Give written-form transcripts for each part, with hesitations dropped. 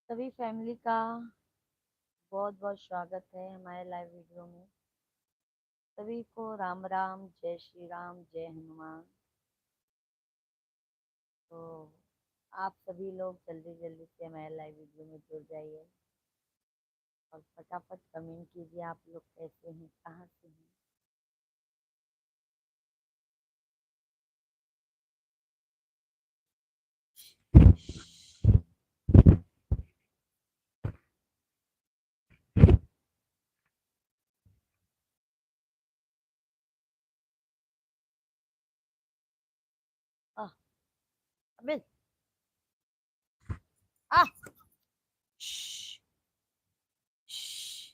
सभी फैमिली का बहुत बहुत स्वागत है हमारे लाइव वीडियो में। सभी को राम राम, जय श्री राम, जय हनुमान। तो आप सभी लोग जल्दी जल्दी से हमारे लाइव वीडियो में जुड़ जाइए और फटाफट कमेंट कीजिए आप लोग कैसे हैं, कहाँ से हैं। आह, अबे, आह, श्श, श्श,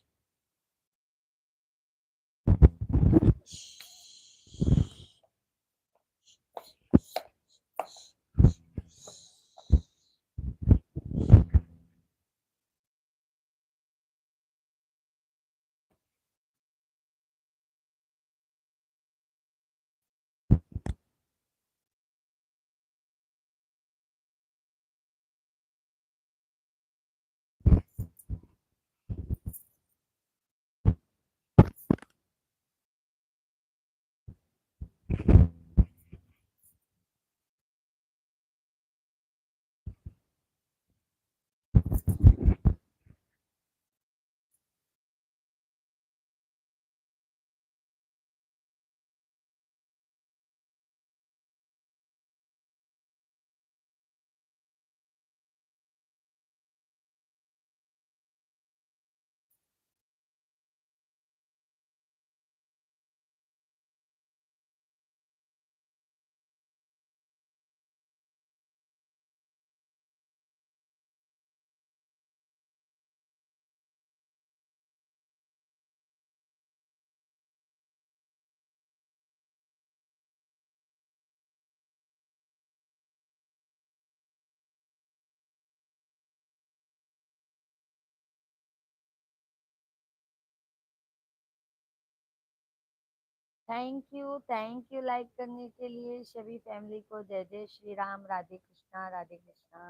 थैंक यू लाइक करने के लिए सभी फैमिली को। जय जय श्री राम, राधे कृष्णा, राधे कृष्णा,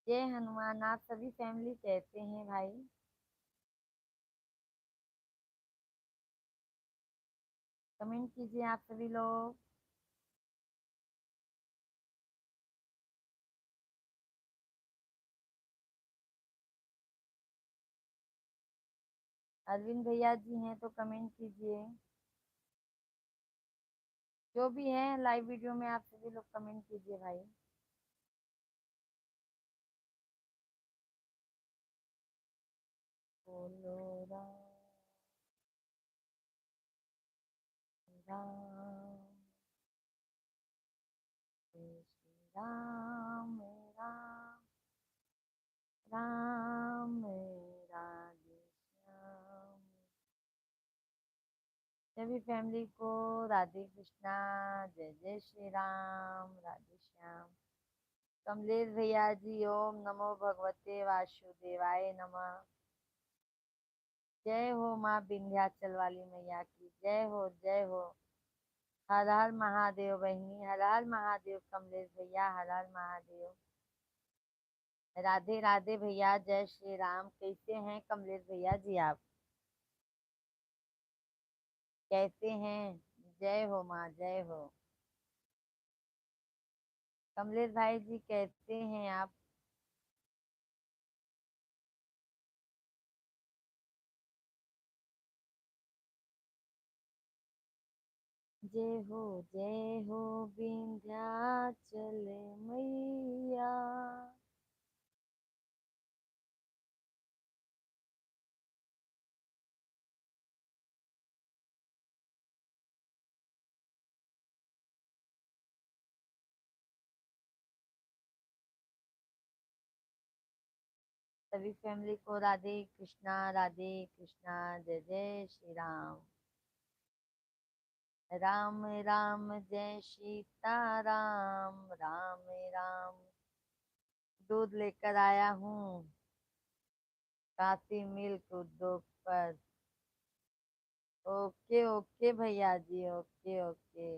जय हनुमान। आप सभी फैमिली कहते हैं भाई। कमेंट कीजिए आप सभी लोग। अरविंद भैया जी हैं तो कमेंट कीजिए। जो भी है लाइव वीडियो में आप सभी लोग कमेंट कीजिए भाई। बोलो राम राम, जय श्री राम राम, राम राधे श्याम। सभी फैमिली को राधे कृष्णा, जय जय श्री राम, राधे श्याम। कमलेश भैया जी, ओम नमो भगवते वासुदेवाय नमः। जय हो माँ विंध्याचल वाली मैया की, जय हो जय हो। हर हर महादेव बहनी, हर हर महादेव कमलेश भैया, हर हर महादेव। राधे राधे भैया, जय श्री राम। कैसे हैं कमलेश भैया जी आप, कैसे हैं? जय हो माँ, जय हो। कमलेश भाई जी कैसे हैं आप? जय हो विंध्याचल मैया। सभी फैमिली को राधे कृष्णा, जय जय श्री राम। राम राम जय सीता राम, राम राम। दूध लेकर आया हूँ काशी मिल्क उद्योग पर। ओके ओके भैया जी, ओके ओके।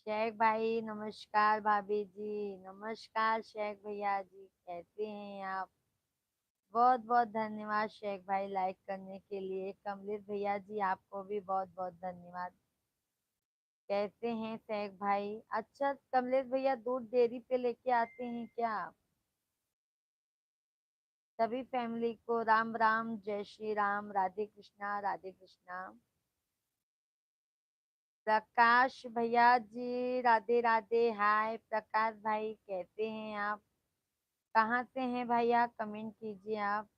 शेख भाई नमस्कार, भाभी जी नमस्कार, शेख भैया जी कैसे हैं आप? बहुत बहुत धन्यवाद शेख भाई लाइक करने के लिए। कमलेश भैया जी आपको भी बहुत बहुत धन्यवाद। कैसे हैं शेख भाई? अच्छा कमलेश भैया दूध डेयरी पे लेके आते हैं क्या आप? सभी फैमिली को राम राम, जय श्री राम, राधे कृष्णा राधे कृष्णा। प्रकाश भैया जी राधे राधे, हाय प्रकाश भाई कैसे हैं आप? कहाँ से हैं भैया, कमेंट कीजिए आप।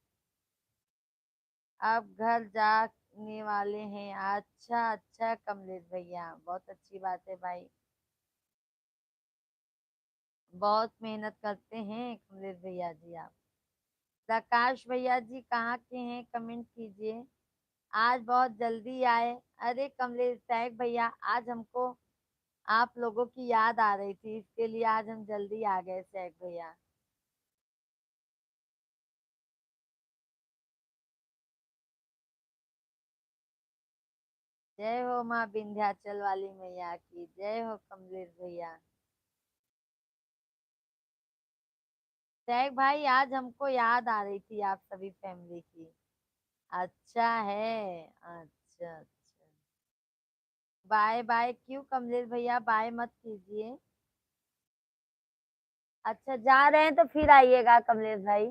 अब घर जाने वाले हैं, अच्छा अच्छा कमलेश भैया बहुत अच्छी बात है भाई। बहुत मेहनत करते हैं कमलेश भैया जी आप। प्रकाश भैया जी कहाँ के हैं, कमेंट कीजिए। आज बहुत जल्दी आए। अरे कमलेश सैक भैया आज हमको आप लोगों की याद आ रही थी, इसके लिए आज हम जल्दी आ गए सैक भैया। जय हो माँ विंध्याचल वाली मैया की, जय हो कमलेश भैया। सैक भाई आज हमको याद आ रही थी आप सभी फैमिली की। अच्छा है, अच्छा अच्छा। बाय बाय क्यों कमलेश भैया, बाय मत कीजिए। अच्छा जा रहे हैं तो फिर आइएगा कमलेश भाई।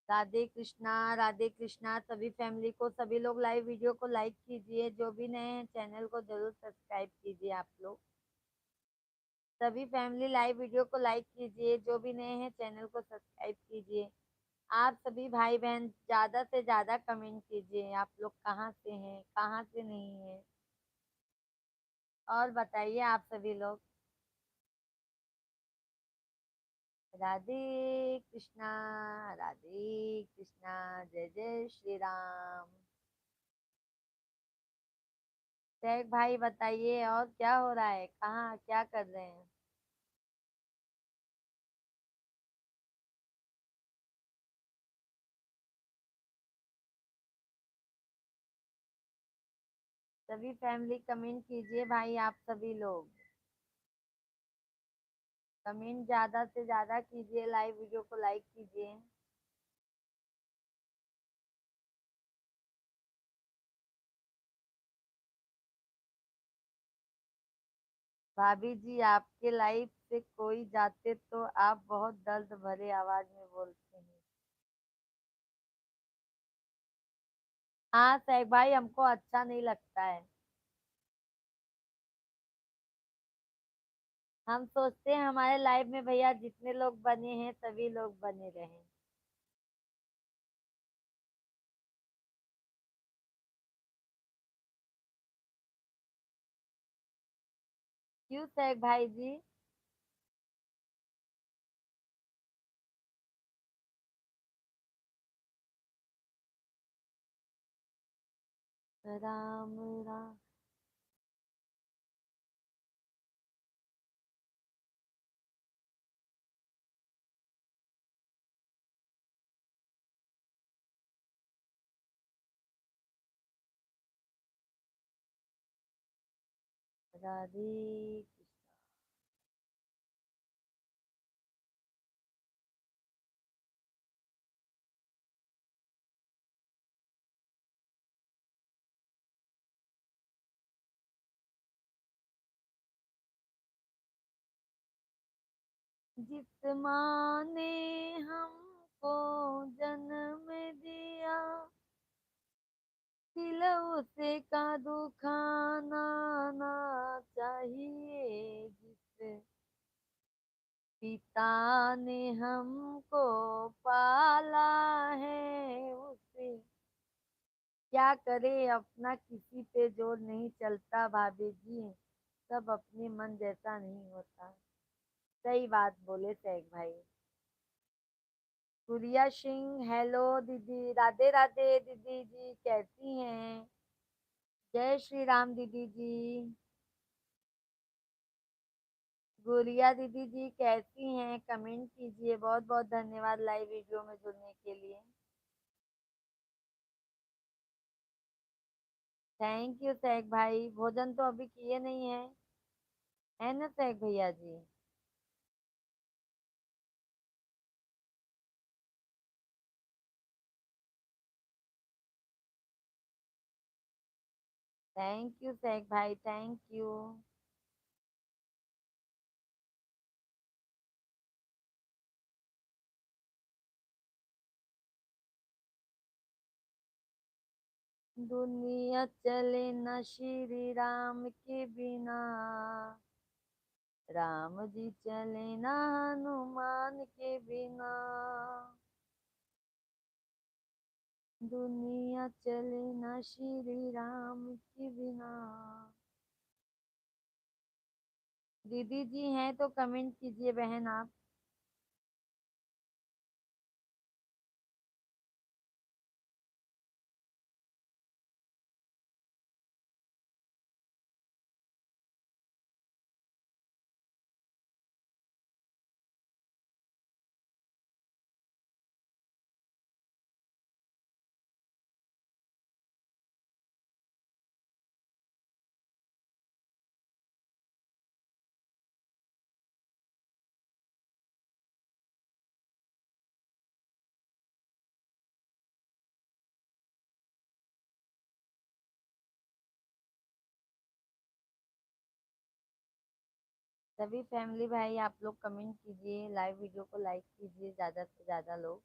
राधे कृष्णा सभी फैमिली को। सभी लोग लाइव वीडियो को लाइक कीजिए, जो भी नए हैं चैनल को जरूर सब्सक्राइब कीजिए आप लोग। सभी फैमिली लाइव वीडियो को लाइक कीजिए, जो भी नए हैं चैनल को सब्सक्राइब कीजिए। आप सभी भाई बहन ज्यादा से ज्यादा कमेंट कीजिए, आप लोग कहाँ से हैं कहाँ से नहीं है, और बताइए आप सभी लोग। राधे कृष्णा राधे कृष्णा, जय जय श्री राम। शेख भाई बताइए और क्या हो रहा है, कहाँ क्या कर रहे हैं? सभी फैमिली कमेंट कीजिए भाई, आप सभी लोग कमेंट ज्यादा से ज्यादा कीजिए, लाइव वीडियो को लाइक कीजिए। भाभी जी आपके लाइव से कोई जाते तो आप बहुत दर्द भरे आवाज में बोलते हैं। हाँ सैफ भाई हमको अच्छा नहीं लगता है। हम सोचते हैं हमारे लाइव में भैया जितने लोग बने हैं सभी लोग बने रहें। क्यों सैफ भाई जी? राम राम। राधे जिस माँ ने हमको जन्म दिया, दिल उसे का दुखाना ना चाहिए। जिस पिता ने हमको पाला है उसे क्या करे, अपना किसी पे जोर नहीं चलता भाभी जी, सब अपने मन जैसा नहीं होता। सही बात बोले शेख भाई। गुड़िया सिंह हेलो दीदी, राधे राधे दीदी जी कैसी हैं? जय श्री राम दीदी जी। गुड़िया दीदी जी कैसी हैं, कमेंट कीजिए। बहुत बहुत धन्यवाद लाइव वीडियो में जुड़ने के लिए। थैंक यू सैक भाई, भोजन तो अभी किए नहीं है ना सैक भैया जी? थैंक यू सैक भाई, थैंक यू। दुनिया चले न श्री राम के बिना, राम जी चले न हनुमान के बिना, दुनिया चले न श्री राम के बिना। दीदी जी हैं तो कमेंट कीजिए बहन आप। सभी फैमिली भाई आप लोग कमेंट कीजिए, लाइव वीडियो को लाइक कीजिए ज्यादा से ज्यादा लोग।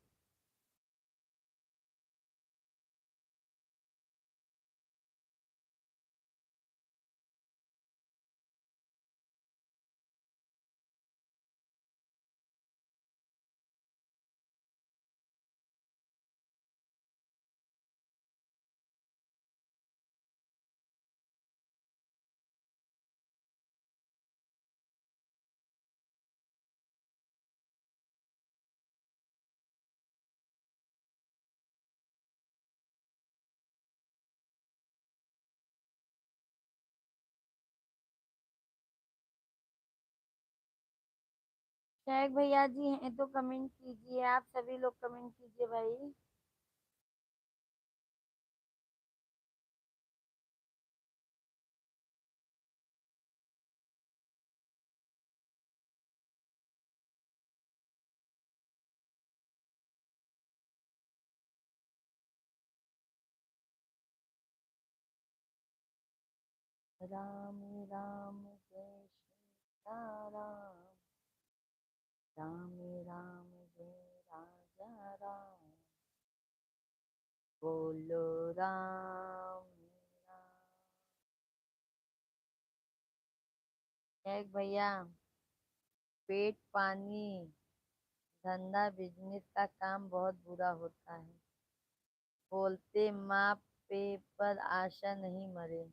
शेख भैया जी हैं तो कमेंट कीजिए, आप सभी लोग कमेंट कीजिए भाई। राम राम जय श्री राम, राम राम जय राजा राम, बोलो राम राम। शेख भैया, पेट पानी धंधा बिजनेस का काम बहुत बुरा होता है, बोलते माँ पे पर आशा नहीं मरे,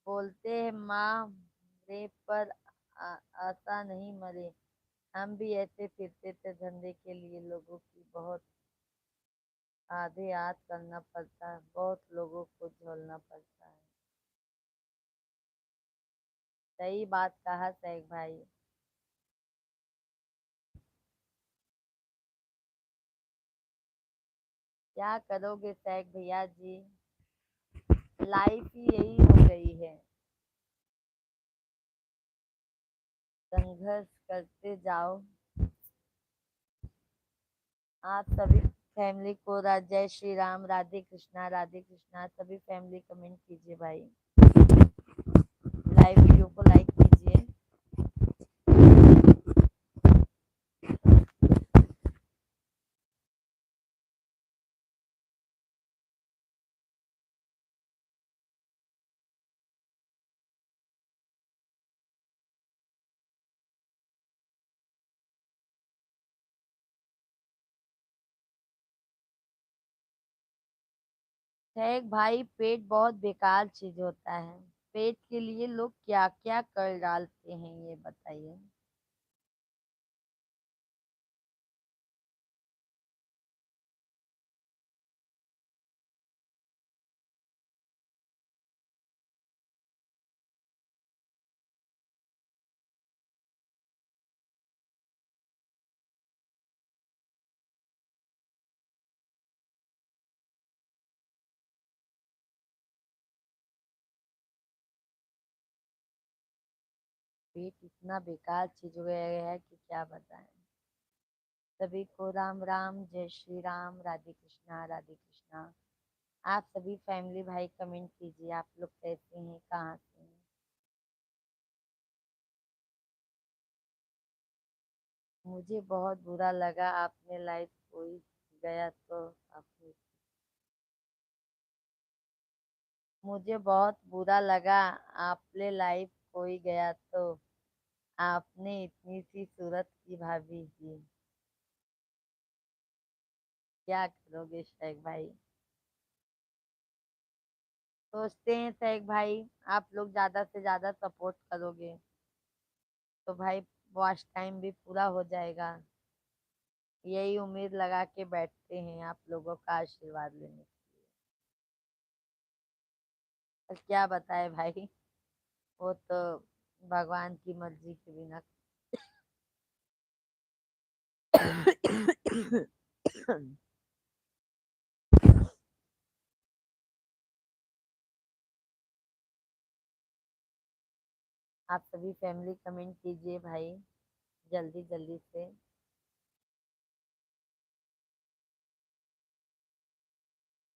बोलते हैं माँ रे पर आशा नहीं मरे। हम भी ऐसे फिरते थे धंधे के लिए, लोगों की बहुत आधे हाथ करना पड़ता है, बहुत लोगों को झोलना पड़ता है। सही बात कहा सैग भाई। क्या करोगे सैग भैया जी, लाइफ ही यही हो गई है, संघर्ष करते जाओ। आप सभी फैमिली को जय श्री राम, राधे कृष्णा, राधे कृष्णा। सभी फैमिली कमेंट कीजिए भाई, लाइव वीडियो को लाइक कीजिए। शेख भाई, पेट बहुत बेकार चीज होता है, पेट के लिए लोग क्या क्या कर डालते हैं ये बताइए। पेट इतना बेकार चीज हो गया है कि क्या बताएं। सभी को राम राम, जय श्री राम, राधे कृष्णा राधे कृष्णा। आप सभी फैमिली भाई कमेंट कीजिए, आप लोग कैसे हैं, कहाँ से हैं। मुझे बहुत बुरा लगा आपने लाइव कोई गया तो आपने मुझे बहुत बुरा लगा आपने लाइव कोई गया तो आपने इतनी सी सूरत की भाभी की। क्या करोगे शेख भाई। सोचते हैं शेख भाई, आप लोग ज्यादा से ज्यादा सपोर्ट करोगे तो भाई वॉच टाइम भी पूरा हो जाएगा। यही उम्मीद लगा के बैठते हैं आप लोगों का आशीर्वाद लेने। और क्या बताए भाई, वो तो भगवान की मर्जी के बिना। आप सभी फैमिली कमेंट कीजिए भाई, जल्दी जल्दी से।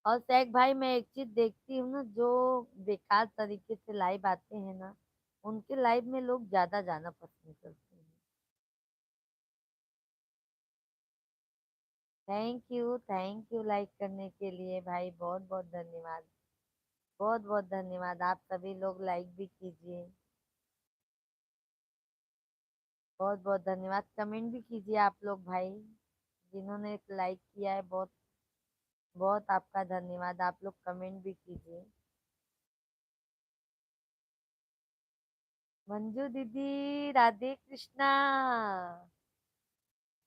और शेख भाई मैं एक चीज देखती हूँ ना, जो बेकार तरीके से लाइव आते हैं ना, उनके लाइव में लोग ज्यादा जाना पसंद करते हैं। थैंक यू लाइक करने के लिए भाई, बहुत बहुत धन्यवाद। बहुत बहुत धन्यवाद, आप सभी लोग लाइक भी कीजिए। बहुत बहुत धन्यवाद, कमेंट भी कीजिए आप लोग भाई। जिन्होंने लाइक किया है, बहुत बहुत आपका धन्यवाद, आप लोग कमेंट भी कीजिए। मंजू दीदी, राधे कृष्णा,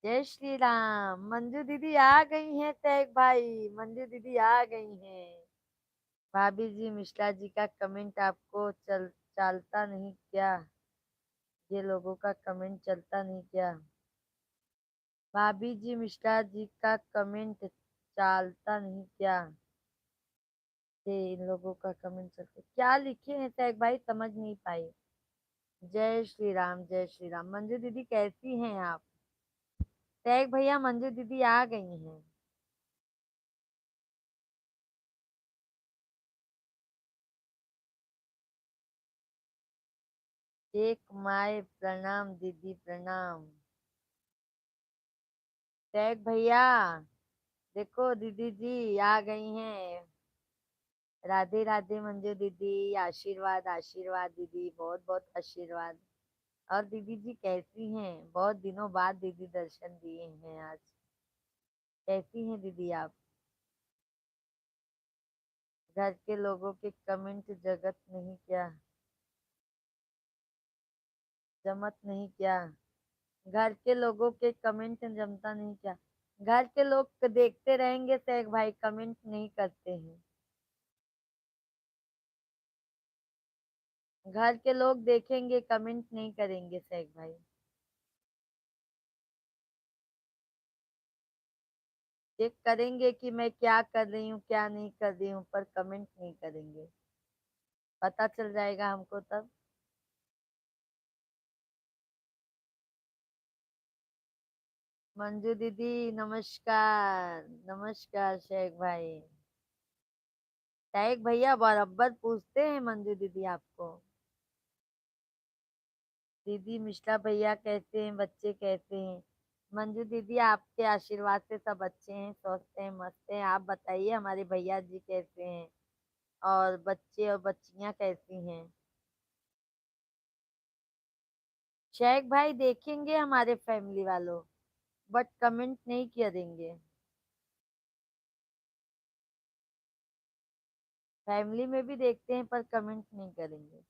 जय श्री राम। मंजू दीदी आ गई हैं तैग भाई, मंजू दीदी आ गई हैं। भाभी जी, मिश्रा जी का कमेंट आपको चलता नहीं क्या। ये लोगों का कमेंट चलता नहीं क्या। भाभी जी, मिश्रा जी का कमेंट चलता नहीं क्या। ये इन लोगों का कमेंट चलता क्या लिखे हैं तैग भाई, समझ नहीं पाई। जय श्री राम, जय श्री राम। मंजू दीदी कैसी हैं आप। तैग भैया, मंजू दीदी आ गई हैं। एक माए प्रणाम दीदी, प्रणाम। तैग भैया, देखो दीदी जी आ गई हैं। राधे राधे मंजू दीदी, आशीर्वाद आशीर्वाद दीदी, बहुत बहुत आशीर्वाद। और दीदी जी कैसी हैं, बहुत दिनों बाद दीदी दर्शन दिए हैं आज। कैसी हैं दीदी आप। घर के लोगों के कमेंट जगत नहीं क्या, जमत नहीं क्या। घर के लोगों के कमेंट जमता नहीं क्या। घर के लोग देखते रहेंगे तो एक भाई कमेंट नहीं करते हैं। घर के लोग देखेंगे, कमेंट नहीं करेंगे शेख भाई। चेक करेंगे कि मैं क्या कर रही हूँ क्या नहीं कर रही हूँ, पर कमेंट नहीं करेंगे। पता चल जाएगा हमको तब। मंजू दीदी नमस्कार, नमस्कार शेख भाई। शेख भैया बराबर पूछते हैं मंजू दीदी आपको। दीदी मिश्रा भैया कैसे हैं, बच्चे कैसे हैं। मंजू दीदी आपके आशीर्वाद से सब अच्छे हैं, स्वस्थ हैं, मस्त हैं। आप बताइए हमारे भैया जी कैसे हैं, और बच्चे और बच्चियां कैसी हैं। शेख भाई देखेंगे हमारे फैमिली वालों, बट कमेंट नहीं करेंगे। फैमिली में भी देखते हैं पर कमेंट नहीं करेंगे।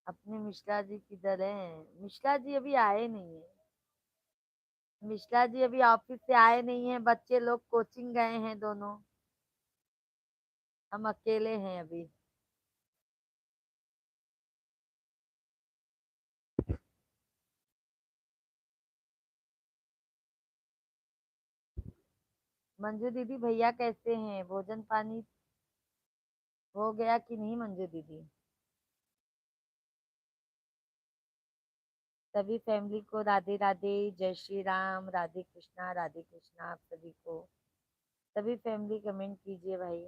अपने मिश्रा जी किधर हैं। मिश्रा जी अभी आए नहीं है। मिश्रा जी अभी ऑफिस से आए नहीं है, बच्चे लोग कोचिंग गए हैं दोनों। हम अकेले हैं अभी। मंजू दीदी भैया कैसे हैं? भोजन पानी हो गया कि नहीं मंजू दीदी? सभी फैमिली को राधे राधे, जय श्री राम, राधे कृष्णा आप सभी को। सभी फैमिली कमेंट कीजिए भाई।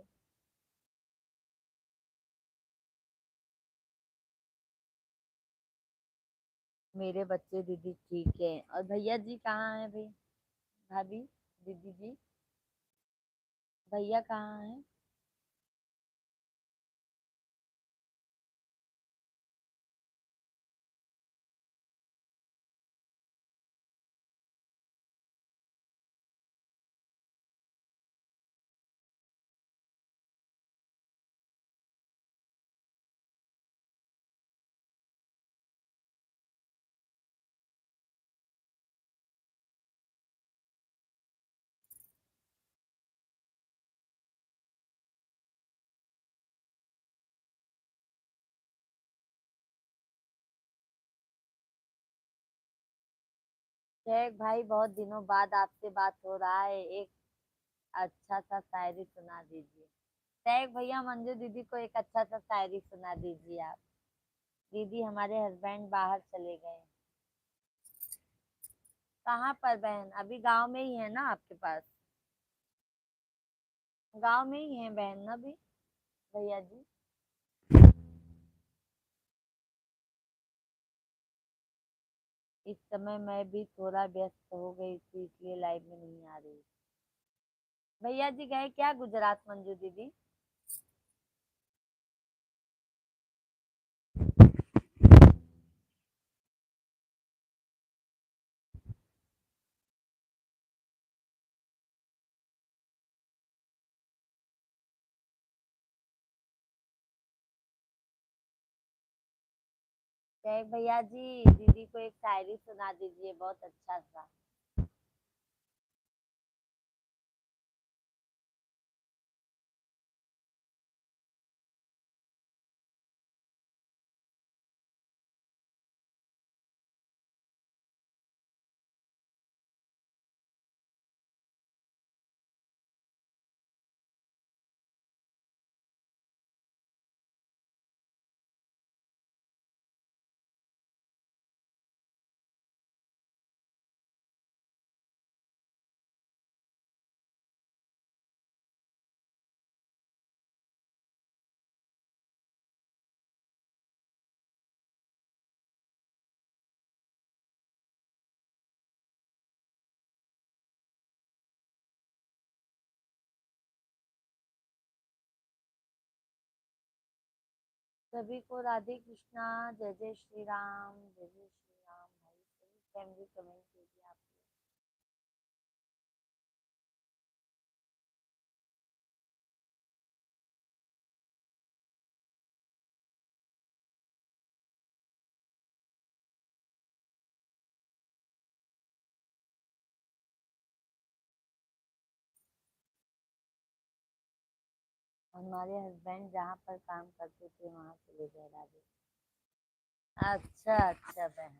मेरे बच्चे दीदी ठीक है। और भैया जी कहाँ हैं भाई? भाभी, दीदी जी, भैया कहाँ हैं? शेख भाई बहुत दिनों बाद आपसे बात हो रहा है, एक अच्छा सा शायरी सुना दीजिए। शेख भैया मंजू दीदी को एक अच्छा सा शायरी सुना दीजिए आप। दीदी हमारे हस्बैंड बाहर चले गए। कहाँ पर बहन? अभी गांव में ही है ना आपके पास? गांव में ही है बहन ना भी, भैया जी? इस समय मैं भी थोड़ा व्यस्त हो गई थी इसलिए लाइव में नहीं आ रही। भैया जी गए क्या गुजरात मंजू दीदी? शेख भैया जी दीदी को एक शायरी सुना दीजिए बहुत अच्छा सा। सभी को राधे कृष्णा, जय जय श्री राम, जय जय श्री राम भाई। सभी फैमिली कमेंट कीजिए आप। हमारे हस्बैंड जहाँ पर काम करते थे वहां चले गए राधे। अच्छा अच्छा बहन।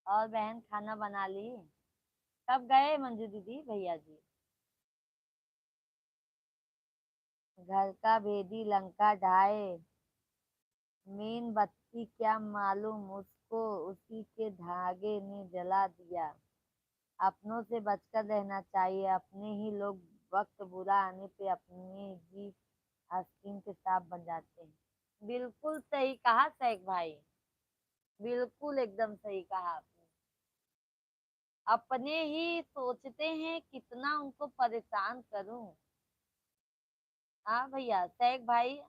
और बहन खाना बना ली? कब गए मंजू दीदी भैया जी? घर का भेदी लंका ढाए, मीन बत्ती क्या मालूम उसको, उसी के धागे ने जला दिया। अपनों से बचकर रहना चाहिए, अपने ही लोग वक्त बुरा आने पे अपने ही आस्तीन के सांप बन जाते हैं। बिल्कुल सही कहा शेख भाई, बिल्कुल एकदम सही कहा आपने। अपने ही सोचते हैं कितना उनको परेशान करूं। हाँ भैया शेख भाई,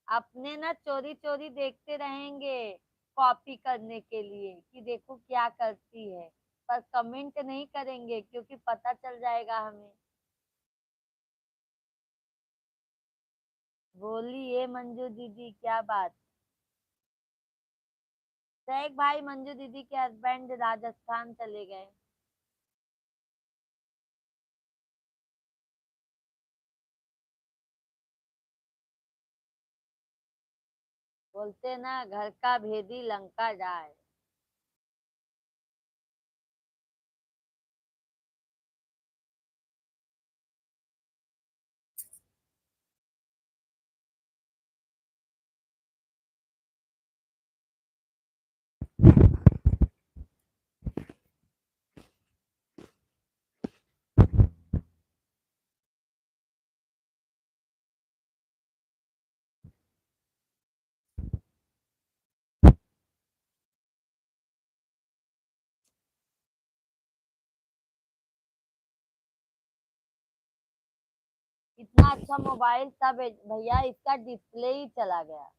अपने ना चोरी चोरी देखते रहेंगे कॉपी करने के लिए कि देखो क्या करती है, पर कमेंट नहीं करेंगे क्योंकि पता चल जाएगा हमें। बोलिए मंजू दीदी क्या बात? शेख भाई मंजू दीदी के हस्बैंड राजस्थान चले गए। बोलते ना घर का भेदी लंका जाए। इतना अच्छा मोबाइल था भैया, इसका डिस्प्ले ही चला गया।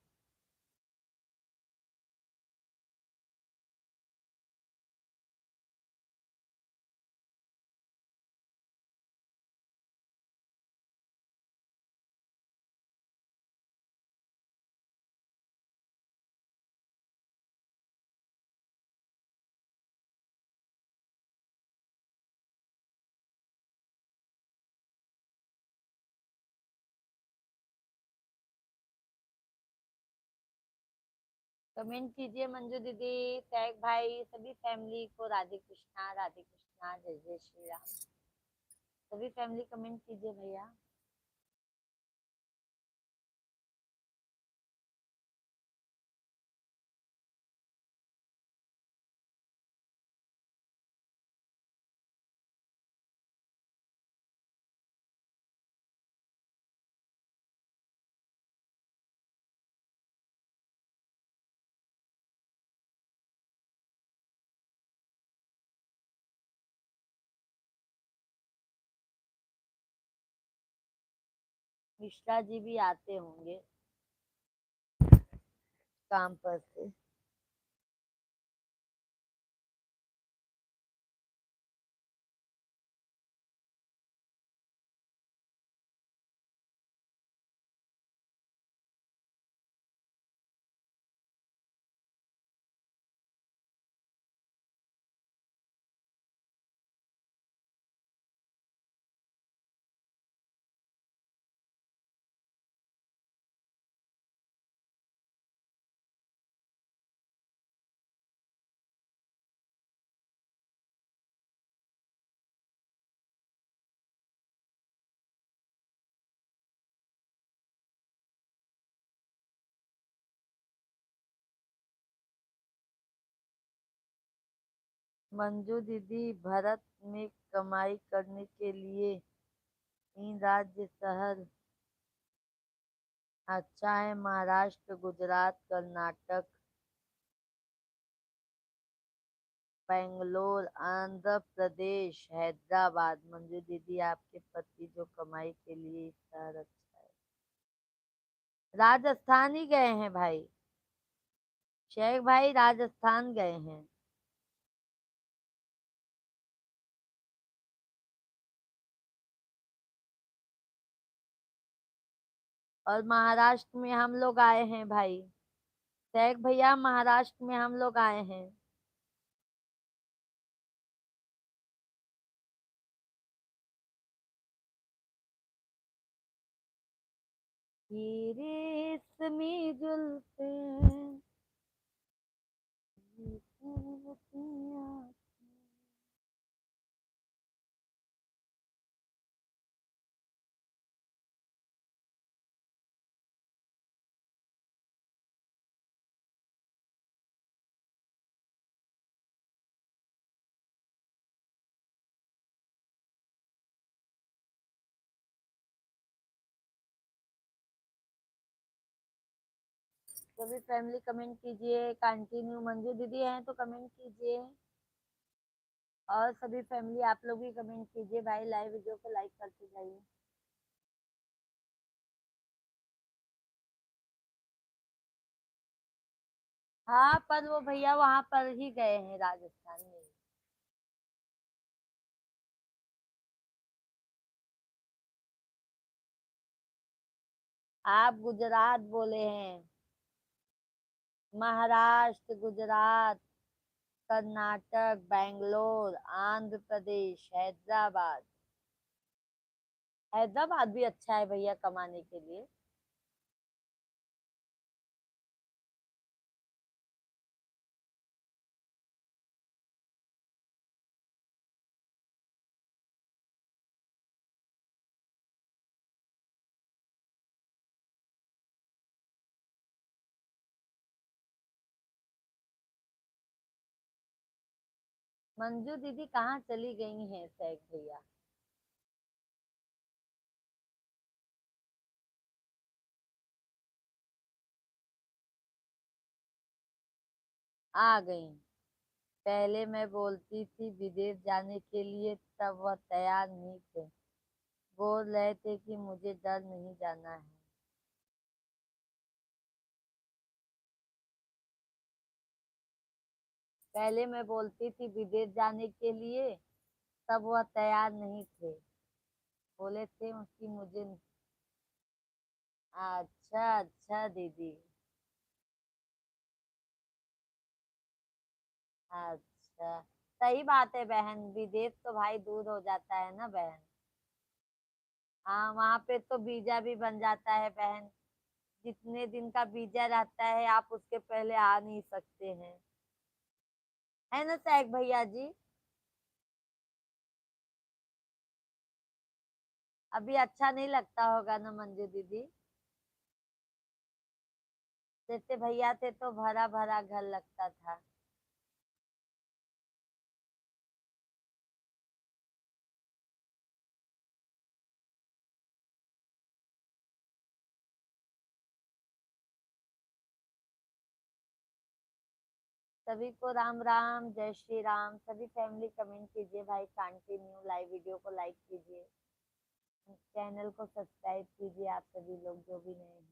कमेंट कीजिए मंजू दीदी, टैग भाई, सभी फैमिली को राधे कृष्णा, राधे कृष्णा, जय जय श्री राम। सभी फैमिली कमेंट कीजिए भैया। मिश्रा जी भी आते होंगे काम पर से। मंजू दीदी, भारत में कमाई करने के लिए तीन राज्य शहर अच्छा है, महाराष्ट्र, गुजरात, कर्नाटक, बेंगलोर, आंध्र प्रदेश, हैदराबाद। मंजू दीदी, आपके पति जो कमाई के लिए शहर अच्छा है। राजस्थान ही गए हैं भाई, शेख भाई राजस्थान गए हैं। और महाराष्ट्र में हम लोग आए हैं भाई, शेख भैया महाराष्ट्र में हम लोग आए हैं। ये रेशमी जुल्फे, ये खूबसूरतियाँ। सभी फैमिली कमेंट कीजिए, कंटिन्यू मंजू दीदी हैं तो कमेंट कीजिए। और सभी फैमिली आप लोग भी कमेंट कीजिए भाई, लाइव वीडियो को लाइक करते जाइए। हाँ, पर वो भैया वहां पर ही गए हैं राजस्थान में। आप गुजरात बोले हैं, महाराष्ट्र, गुजरात, कर्नाटक, बेंगलोर, आंध्र प्रदेश, हैदराबाद। हैदराबाद भी अच्छा है भैया कमाने के लिए। मंजू दीदी कहाँ चली गई हैं सैक भैया? आ गई। पहले मैं बोलती थी विदेश जाने के लिए, तब वह तैयार नहीं थे। बोल रहे थे कि मुझे डर नहीं जाना है। पहले मैं बोलती थी विदेश जाने के लिए, तब वह तैयार नहीं थे, बोले थे कि मुझे। अच्छा अच्छा दीदी। अच्छा, सही बात है बहन, विदेश तो भाई दूर हो जाता है ना बहन। हाँ, वहां पे तो वीजा भी बन जाता है बहन। जितने दिन का वीजा रहता है आप उसके पहले आ नहीं सकते हैं, है ना सैक भैया जी। अभी अच्छा नहीं लगता होगा ना मंजू दीदी। जैसे भैया थे तो भरा भरा घर लगता था। सभी को राम राम, जय श्री राम। सभी फैमिली कमेंट कीजिए भाई, कंटिन्यू लाइव वीडियो को लाइक कीजिए, चैनल को सब्सक्राइब कीजिए आप सभी लोग जो भी नए हैं।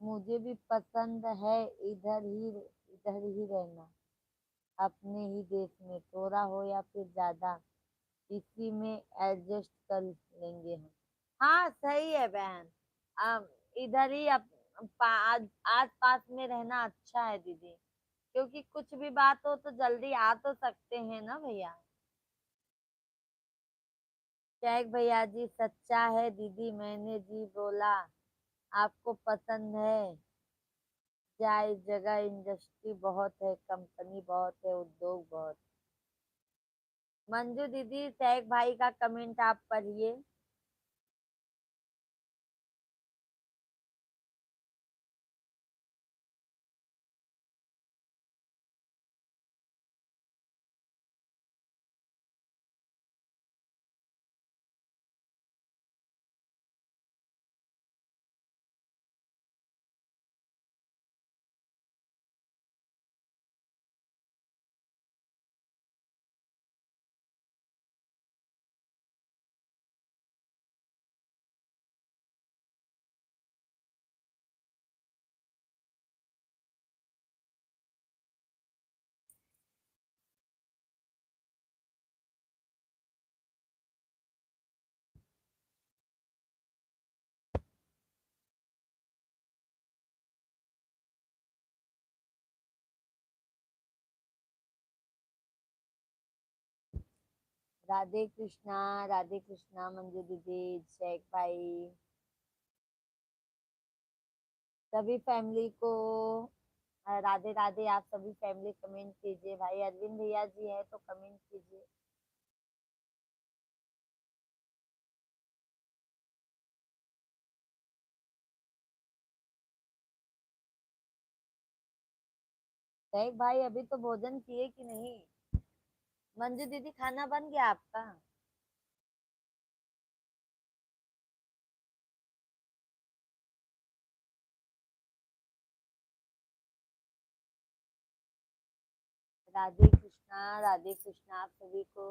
मुझे भी पसंद है इधर ही रहना, अपने ही देश में, थोड़ा हो या फिर ज्यादा इसी में एडजस्ट कर लेंगे हम। हाँ सही है बहन। अब इधर ही आस पास में रहना अच्छा है दीदी, क्योंकि कुछ भी बात हो तो जल्दी आ तो सकते हैं ना भैया। शेख भैया जी सच्चा है दीदी, मैंने जी बोला आपको पसंद है। जाए जगह इंडस्ट्री बहुत है, कंपनी बहुत है, उद्योग बहुत। मंजू दीदी शेख भाई का कमेंट आप पढ़िए। राधे कृष्णा मंजू दीदी, शेख भाई, सभी फैमिली को राधे राधे। आप सभी फैमिली कमेंट कीजिए भाई, अरविंद भैया जी है तो कमेंट कीजिए। शेख भाई अभी तो भोजन किए कि नहीं? मंजू दीदी खाना बन गया आपका? राधे कृष्णा आप सभी को।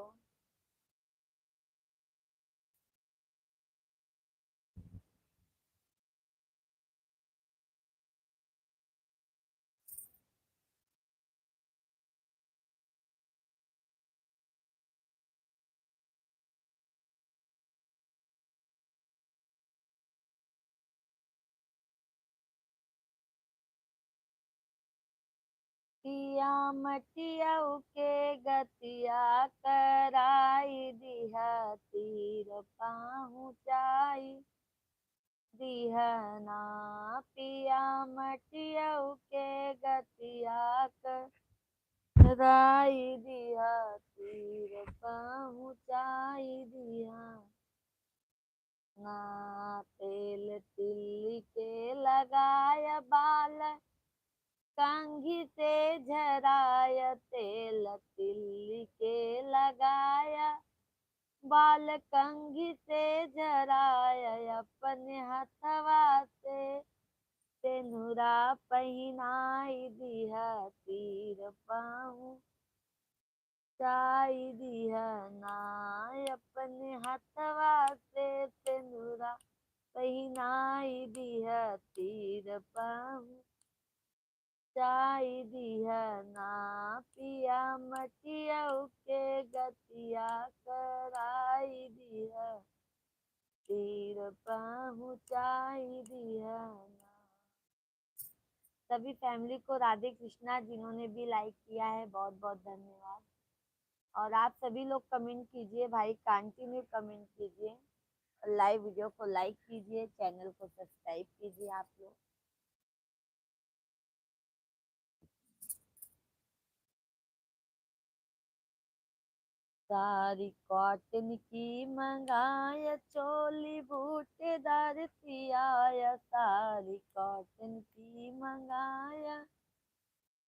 किया मटियऊ के गतिया कराई दिहा, तीर पहुँचाई दिहना। पिया मटियऊ के गतिया कराई दिहा, तीर पहुँचाई दिहा। ना तेल तिल्ली के लगाया बाल, कंघी से झराया तेल तिल्ली के लगाया। बाल कंघी से झराय अपने हथवा से, तेनुरा पहिनाई दिया तीर पाहु चाई दिया नाय, अपने हथवा से तेनुरा पहिनाई दिया तीर पाहु चाई दिया ना, पिया मटिया के गतिया कराई दिया तीर पहुँचाई दिया ना। सभी फैमिली को राधे कृष्णा, जिन्होंने भी लाइक किया है बहुत बहुत धन्यवाद। और आप सभी लोग कमेंट कीजिए भाई, कंटिन्यू कमेंट कीजिए, लाइव वीडियो को लाइक कीजिए, चैनल को सब्सक्राइब कीजिए आप लोग। सारी कॉटन की मंगाया चोली बूटेदार सियाया, सारी कॉटन की मंगाया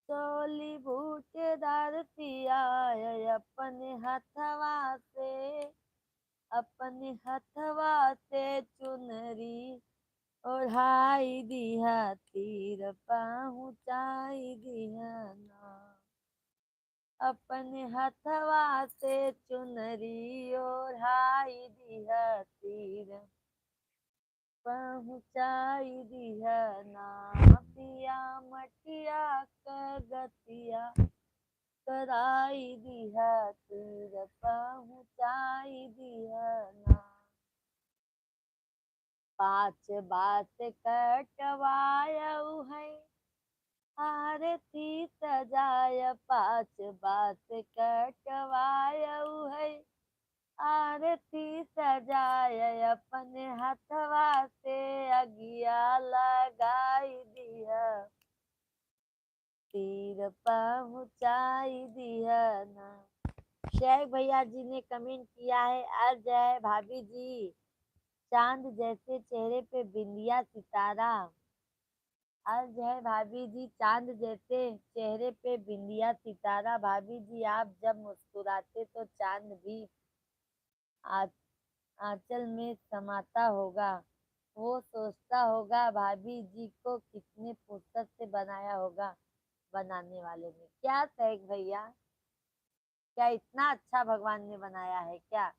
चोली बूटेदार सियाया, अपने हथवा से अपने हथवा से चुनरी ओढ़ाई दिया तीर पहुँचाई दिया ना, अपने हथवा से चुनरी ओढ़ाई दिया तीर पहुँचाई दिया ना, पिया मटिया कर गतिया कराई दिया तीर पहुँचाई दिया ना। पाँच बात कटवायऊ है आरती सजाय, पाँच बात कटवायऊ है आरती सजाय, अपने हथवा से अगिया लगाई दिया तीर पहुँचाई दिया ना। शेख भैया जी ने कमेंट किया है, अर्ज है भाभी जी, चांद जैसे चेहरे पे बिंदिया सितारा। अर्ज है भाभी जी, चांद जैसे चेहरे पे बिंदिया सितारा। भाभी जी आप जब मुस्कुराते तो चांद भी आंचल में समाता होगा। वो सोचता होगा भाभी जी को किसने फुर्सत से बनाया होगा, बनाने वाले ने। क्या शेख भैया, क्या इतना अच्छा भगवान ने बनाया है क्या?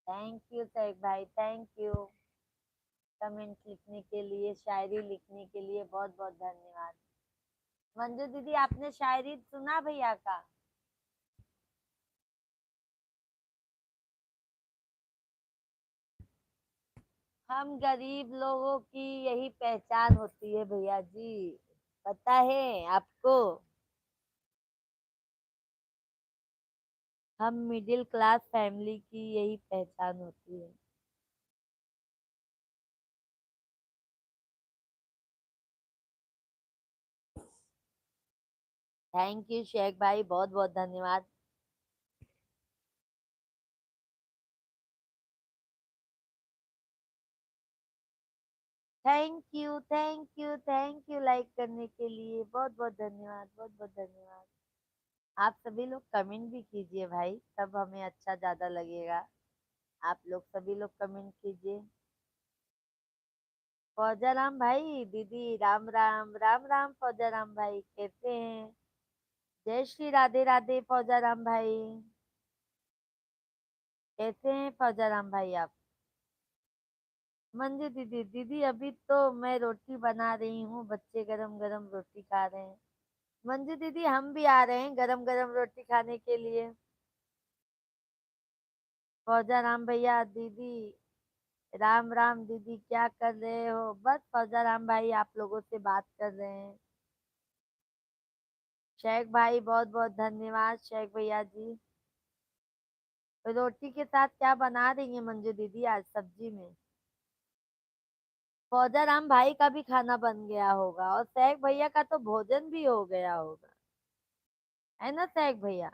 थैंक यू शेख भाई, थैंक यू। कमेंट लिखने के लिए, शायरी लिखने के लिए बहुत बहुत धन्यवाद। मंजू दीदी आपने शायरी सुना भैया का? हम गरीब लोगों की यही पहचान होती है भैया जी, पता है आपको? हम मिडिल क्लास फैमिली की यही पहचान होती है। थैंक यू शेख भाई, बहुत बहुत धन्यवाद। Thank you thank you thank you, like करने के लिए बहुत बहुत धन्यवाद, बहुत बहुत धन्यवाद। आप सभी लोग कमेंट भी कीजिए भाई, तब हमें अच्छा ज्यादा लगेगा। आप लोग सभी लोग कमेंट कीजिए। फौजा राम भाई, दीदी राम राम, राम राम फौजा राम भाई, कैसे हैं? जय श्री राधे राधे फौजा राम भाई, कैसे हैं फौजा राम भाई आप? मंजू दीदी, दीदी अभी तो मैं रोटी बना रही हूँ, बच्चे गरम गरम रोटी खा रहे हैं। मंजू दीदी हम भी आ रहे हैं गरम गरम रोटी खाने के लिए। फौजा राम भैया, दीदी राम राम। दीदी क्या कर रहे हो? बस फौजा राम भाई आप लोगों से बात कर रहे हैं। शेख भाई बहुत बहुत धन्यवाद शेख भैया जी। रोटी के साथ क्या बना रही है मंजू दीदी आज सब्जी में? फौजा राम भाई का भी खाना बन गया होगा और शेख भैया का तो भोजन भी हो गया होगा, है ना शेख भैया?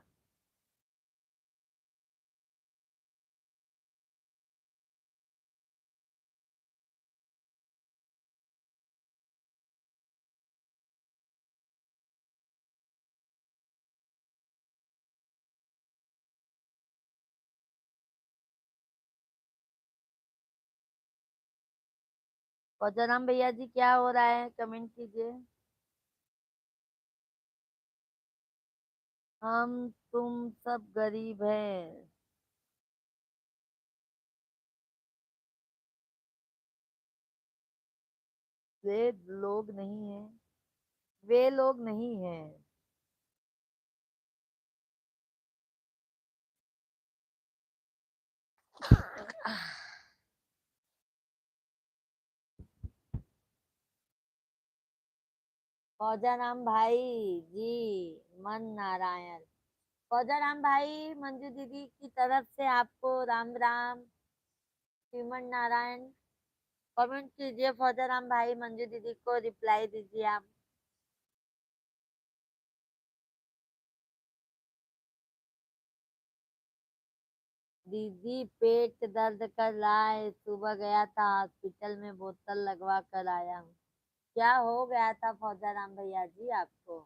फौजाराम भैया जी क्या हो रहा है, कमेंट कीजिए। हम तुम सब गरीब हैं। वे लोग नहीं हैं, वे लोग नहीं हैं। फौजाराम भाई जी, मन नारायण। फौजाराम भाई, मंजू दीदी की तरफ से आपको राम राम, श्रीमन नारायण। कमेंट कीजिए फौजाराम भाई, मंजू दीदी को रिप्लाई दीजिए आप। दीदी पेट दर्द कर रहा है, सुबह गया था हॉस्पिटल में, बोतल लगवा कर आया हूँ। क्या हो गया था फौजाराम भैया जी आपको?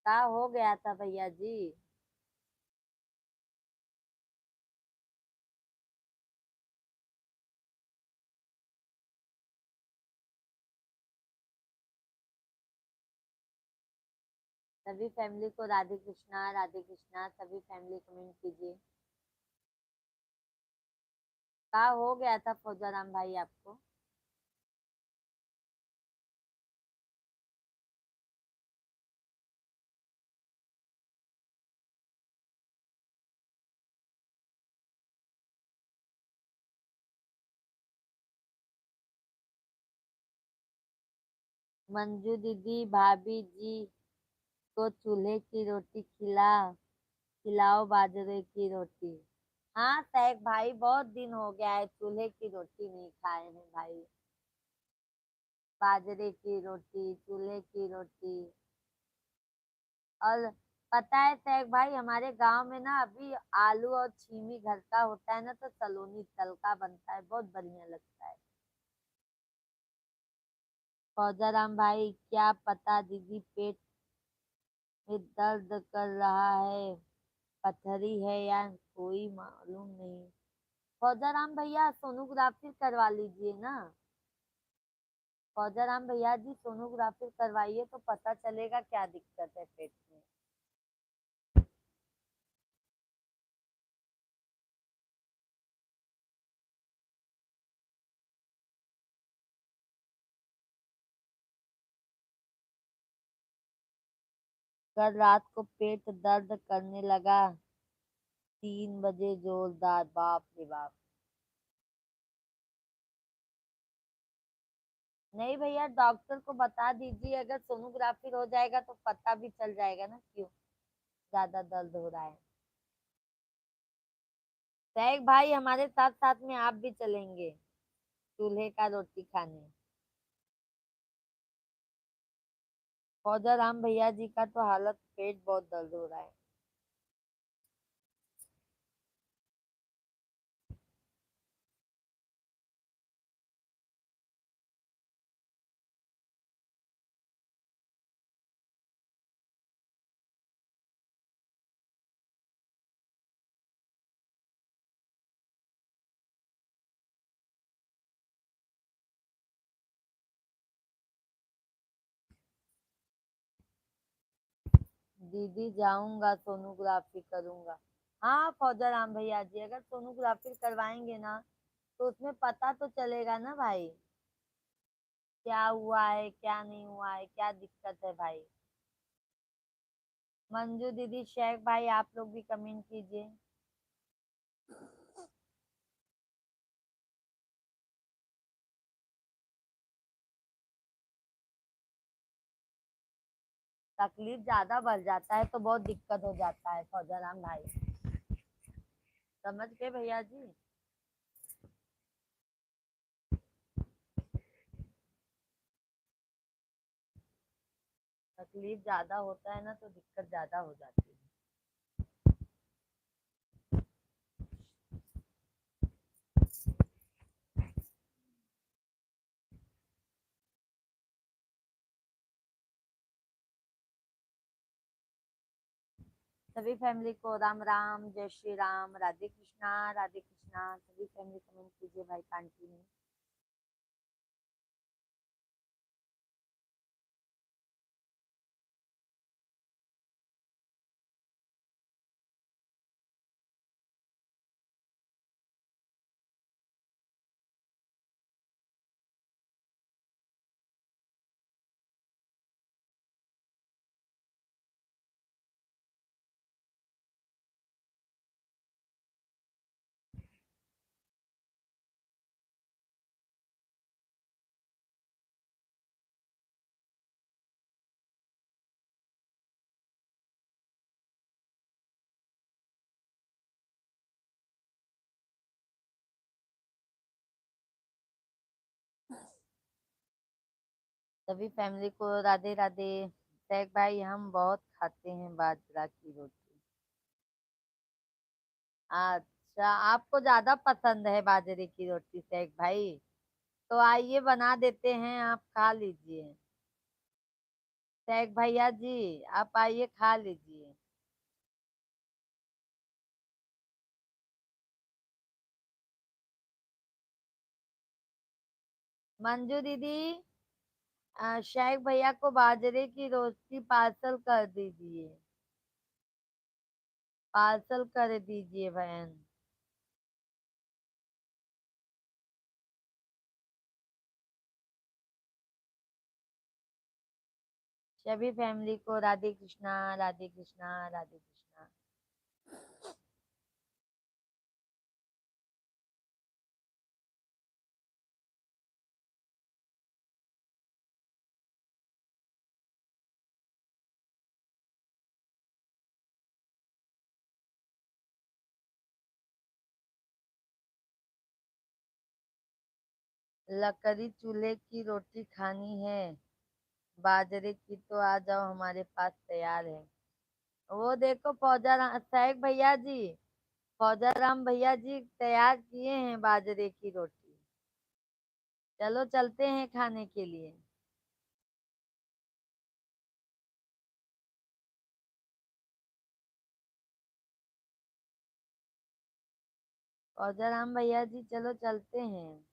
क्या हो गया था भैया जी? सभी फैमिली को राधे कृष्णा, राधे कृष्णा। सभी फैमिली कमेंट कीजिए। क्या हो गया था फौजाराम भाई आपको? मंजू दीदी, भाभी जी को चूल्हे की रोटी खिलाओ, बाजरे की रोटी। हाँ सैक भाई, बहुत दिन हो गया है चूल्हे की रोटी नहीं खाए हैं भाई। बाजरे की रोटी, चूल्हे की रोटी। और पता है सैक भाई, हमारे गांव में ना अभी आलू और छीमी घर का होता है ना, तो सलोनी तलका बनता है, बहुत बढ़िया लगता है। फौजाराम भाई, क्या पता दीदी पेट में दर्द कर रहा है, पथरी है या कोई मालूम नहीं। फौजाराम भैया सोनोग्राफी करवा लीजिए ना। फौजाराम भैया जी सोनोग्राफी करवाइए तो पता चलेगा क्या दिक्कत है पेट में। कल रात को पेट दर्द करने लगा, 3 बजे जोरदार, बाप रे बाप। नहीं भैया, डॉक्टर को बता दीजिए, अगर सोनोग्राफी हो जाएगा तो पता भी चल जाएगा ना क्यों ज्यादा दर्द हो रहा है। सैक भाई, हमारे साथ साथ में आप भी चलेंगे चूल्हे का रोटी खाने। फौजाराम भैया जी का तो हालत, पेट बहुत दर्द हो रहा है। दीदी जाऊंगा, सोनोग्राफी करूंगा। हाँ फौजाराम भैया जी, अगर सोनोग्राफी करवाएंगे ना तो उसमें पता तो चलेगा ना भाई, क्या हुआ है क्या नहीं हुआ है, क्या दिक्कत है भाई। मंजू दीदी, शेख भाई, आप लोग भी कमेंट कीजिए। तकलीफ ज्यादा बढ़ जाता है तो बहुत दिक्कत हो जाता है फौजाराम भाई। समझ गए भैया जी? तकलीफ ज्यादा होता है ना तो दिक्कत ज्यादा हो जाती है। सभी फैमिली को राम राम, जय श्री राम, राधे कृष्णा राधे कृष्णा। सभी फैमिली कमेंट कीजिए भाई कंटिन्यू। सभी फैमिली को राधे राधे। शेख भाई हम बहुत खाते हैं बाजरा की रोटी। अच्छा, आपको ज्यादा पसंद है बाजरे की रोटी शेख भाई? तो आइए बना देते हैं, आप खा लीजिए। शेख भैया जी, आप आइए खा लीजिए। मंजू दीदी, शेख भैया को बाजरे की रोटी पार्सल कर दीजिए। पार्सल कर दीजिए बहन। सभी फैमिली को राधे कृष्णा राधे कृष्णा राधे कृष्णा। लकड़ी चूल्हे की रोटी खानी है बाजरे की तो आ जाओ, हमारे पास तैयार है। वो देखो शेख भैया जी, फौजाराम भैया जी तैयार किए हैं बाजरे की रोटी। चलो चलते हैं खाने के लिए। फौजाराम भैया जी चलो चलते हैं।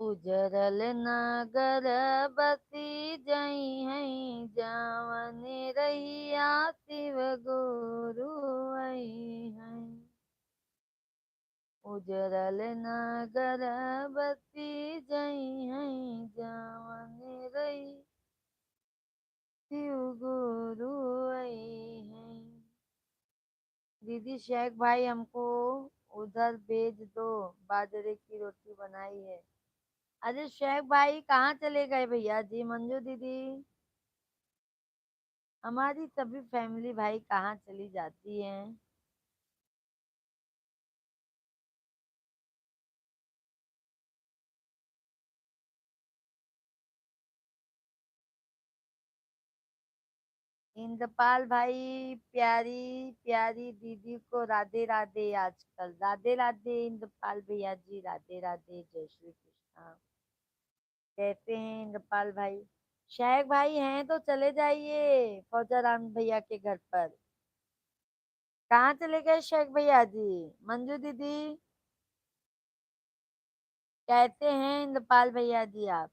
उजरल नगर बसी जई है, जावन रहिया शिव गुरु आई है। उजरल नगर बसी जई है, जावन रही शिव गुरु आई है। दीदी शेख भाई हमको उधर भेज दो, बाजरे की रोटी बनाई है। अरे शेख भाई कहाँ चले गए भैया जी? मंजू दीदी, हमारी सभी फैमिली भाई कहाँ चली जाती हैं? इंद्रपाल भाई, प्यारी प्यारी दीदी को राधे राधे। आजकल राधे राधे इंद्रपाल भैया जी, राधे राधे, जय श्री कृष्णा। कहते हैं इंद्रपाल भाई। शेख भाई हैं तो चले जाइए फौजाराम भैया के घर पर। कहाँ चले गए शेख भैया जी? मंजू दीदी, कहते हैं इंद्रपाल भैया जी आप।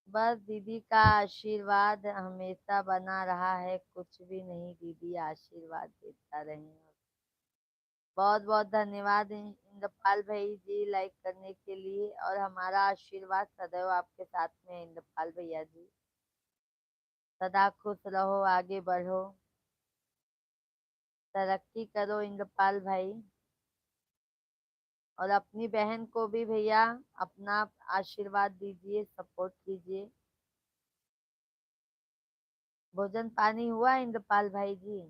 बस दीदी का आशीर्वाद हमेशा बना रहा है, कुछ भी नहीं, दीदी आशीर्वाद देता रहे। बहुत बहुत धन्यवाद इंद्रपाल भाई जी लाइक करने के लिए, और हमारा आशीर्वाद सदैव आपके साथ में है इंद्रपाल भैया जी। सदा खुश रहो, आगे बढ़ो, तरक्की करो इंद्रपाल भाई। और अपनी बहन को भी भैया अपना आशीर्वाद दीजिए, सपोर्ट कीजिए। भोजन पानी हुआ इंद्रपाल भाई जी?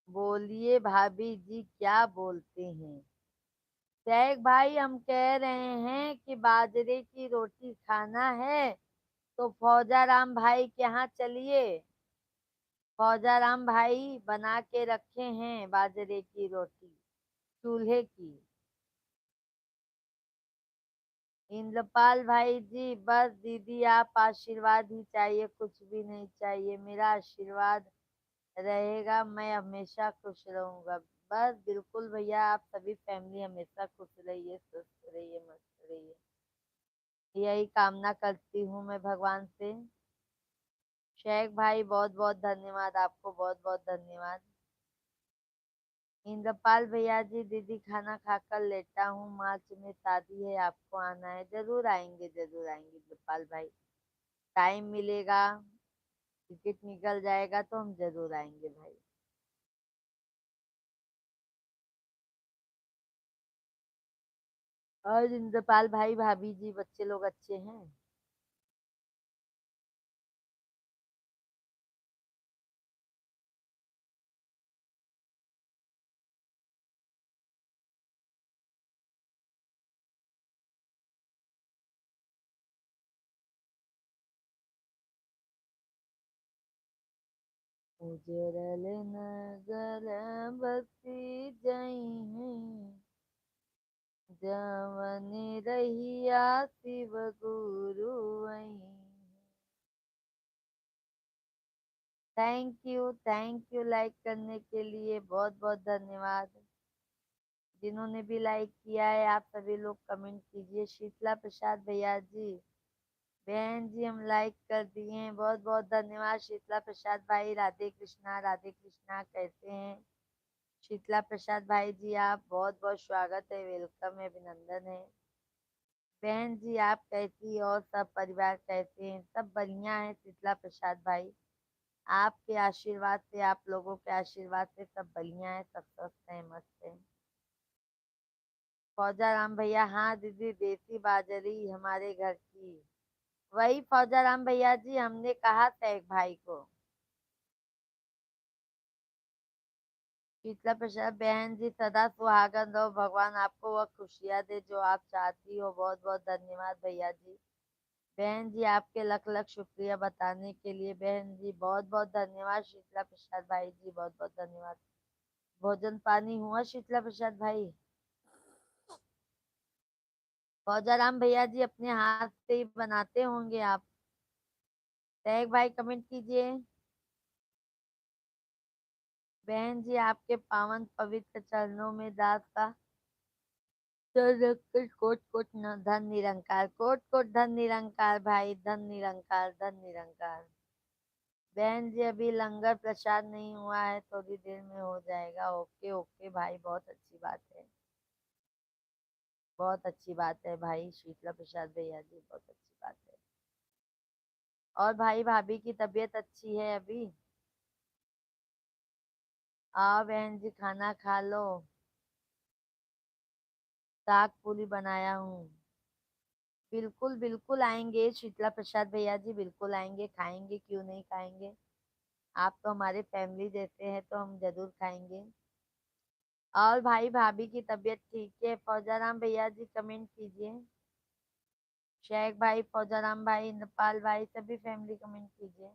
बोलिए भाभी जी, क्या बोलते हैं? शेख भाई, हम कह रहे हैं कि बाजरे की रोटी खाना है तो फौजाराम भाई के यहाँ चलिए। फौजाराम भाई बना के रखे हैं बाजरे की रोटी, चूल्हे की। इंद्रपाल भाई जी, बस दीदी आप आशीर्वाद ही चाहिए, कुछ भी नहीं चाहिए। मेरा आशीर्वाद रहेगा, मैं हमेशा खुश रहूंगा। बस बिल्कुल भैया, आप सभी फैमिली हमेशा खुश रहिए, स्वस्थ रहिए, मस्त रहिए, यही कामना करती हूँ मैं भगवान से। शेख भाई बहुत बहुत धन्यवाद, आपको बहुत बहुत धन्यवाद। इंद्रपाल भैया जी, दीदी खाना खाकर लेटा हूँ, मार्च में शादी है, आपको आना है। जरूर आएंगे, जरूर आएंगे इंद्रपाल भाई। टाइम मिलेगा, टिकट निकल जाएगा तो हम जरूर आएंगे भाई। और इंद्रपाल भाई भाभी जी, बच्चे लोग अच्छे हैं? उजरल नगर बसी जई हैं, जवन रहिया शिव गुरु आई। थैंक यू लाइक करने के लिए, बहुत बहुत धन्यवाद। जिन्होंने भी लाइक किया है, आप सभी लोग कमेंट कीजिए। शीतला प्रसाद भैया जी, बहन जी, हम लाइक कर दिए हैं, बहुत बहुत धन्यवाद शीतला प्रसाद भाई। राधे कृष्णा, राधे कृष्णा, कैसे हैं शीतला प्रसाद भाई जी? आप बहुत बहुत स्वागत है, वेलकम है, अभिनंदन है। बहन जी आप कैसी, और सब परिवार कैसे हैं? सब बढ़िया है शीतला प्रसाद भाई। आपके आशीर्वाद से, आप लोगों के आशीर्वाद से सब बढ़िया है, सब स्वस्थ है, मस्त है। फौजाराम भैया, हाँ दीदी, देसी बाजरी हमारे घर की। वही फौजाराम भैया जी, हमने कहा था एक भाई को। शीतला प्रसाद बहन जी, सदा सुहागन रहो, भगवान आपको वह खुशियाँ दे जो आप चाहती हो। बहुत बहुत धन्यवाद भैया जी। बहन जी, आपके लख लख शुक्रिया बताने के लिए। बहन जी बहुत बहुत धन्यवाद। शीतला प्रसाद भाई जी बहुत बहुत धन्यवाद। भोजन पानी हुआ शीतला प्रसाद भाई? फौजाराम भैया जी, अपने हाथ से ही बनाते होंगे आप। तैग भाई कमेंट कीजिए। बहन जी, आपके पावन पवित्र चरणों में दास का सर रखकर कोट कोट न धन निरंकार, कोट कोट धन निरंकार भाई, धन निरंकार, धन निरंकार। बहन जी, अभी लंगर प्रसाद नहीं हुआ है, थोड़ी देर में हो जाएगा। ओके ओके भाई, बहुत अच्छी बात है, बहुत अच्छी बात है भाई शीतला प्रसाद भैया जी, बहुत अच्छी बात है। और भाई भाभी की तबीयत अच्छी है अभी? आओ बहन जी, खाना खा लो। साग पूरी बनाया हूँ। बिल्कुल बिल्कुल आएंगे शीतला प्रसाद भैया जी, बिल्कुल आएंगे, खाएंगे, क्यों नहीं खाएंगे। आप तो हमारे फैमिली जैसे हैं, तो हम जरूर खाएंगे। और भाई भाभी की तबीयत ठीक है? फौजाराम भैया जी कमेंट कीजिए। शेख भाई, फौजाराम भाई, नेपाल भाई, सभी फैमिली कमेंट कीजिए।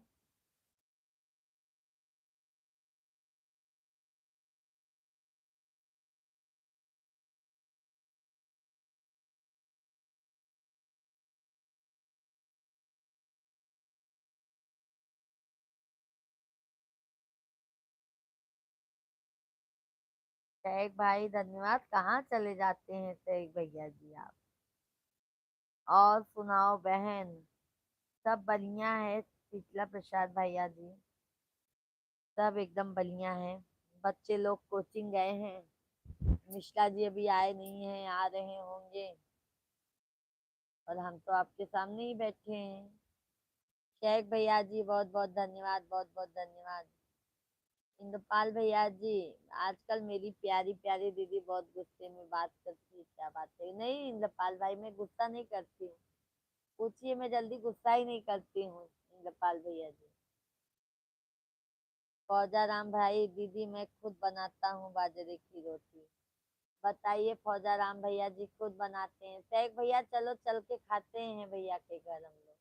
शेख भाई धन्यवाद। कहाँ चले जाते हैं शेख भैया जी आप? और सुनाओ बहन। सब बढ़िया है शीतला प्रसाद भैया जी। सब एकदम बढ़िया है। बच्चे लोग कोचिंग गए हैं। मिश्रा जी अभी आए नहीं हैं, आ रहे होंगे। और हम तो आपके सामने ही बैठे हैं। शेख भैया जी बहुत बहुत धन्यवाद, बहुत बहुत धन्यवाद। इंद्रपाल भैया जी, आजकल मेरी प्यारी प्यारी दीदी बहुत गुस्से में बात करती है, क्या बात है? नहीं इंद्रपाल भाई, मैं गुस्सा नहीं करती हूँ। पूछिए, मैं जल्दी गुस्सा ही नहीं करती हूँ इंद्रपाल भैया जी। फौजा राम भाई, दीदी मैं खुद बनाता हूँ बाजरे की रोटी। बताइए फौजा राम भैया जी खुद बनाते हैं। शेख भैया चलो चल के खाते हैं भैया के घर हम लोग।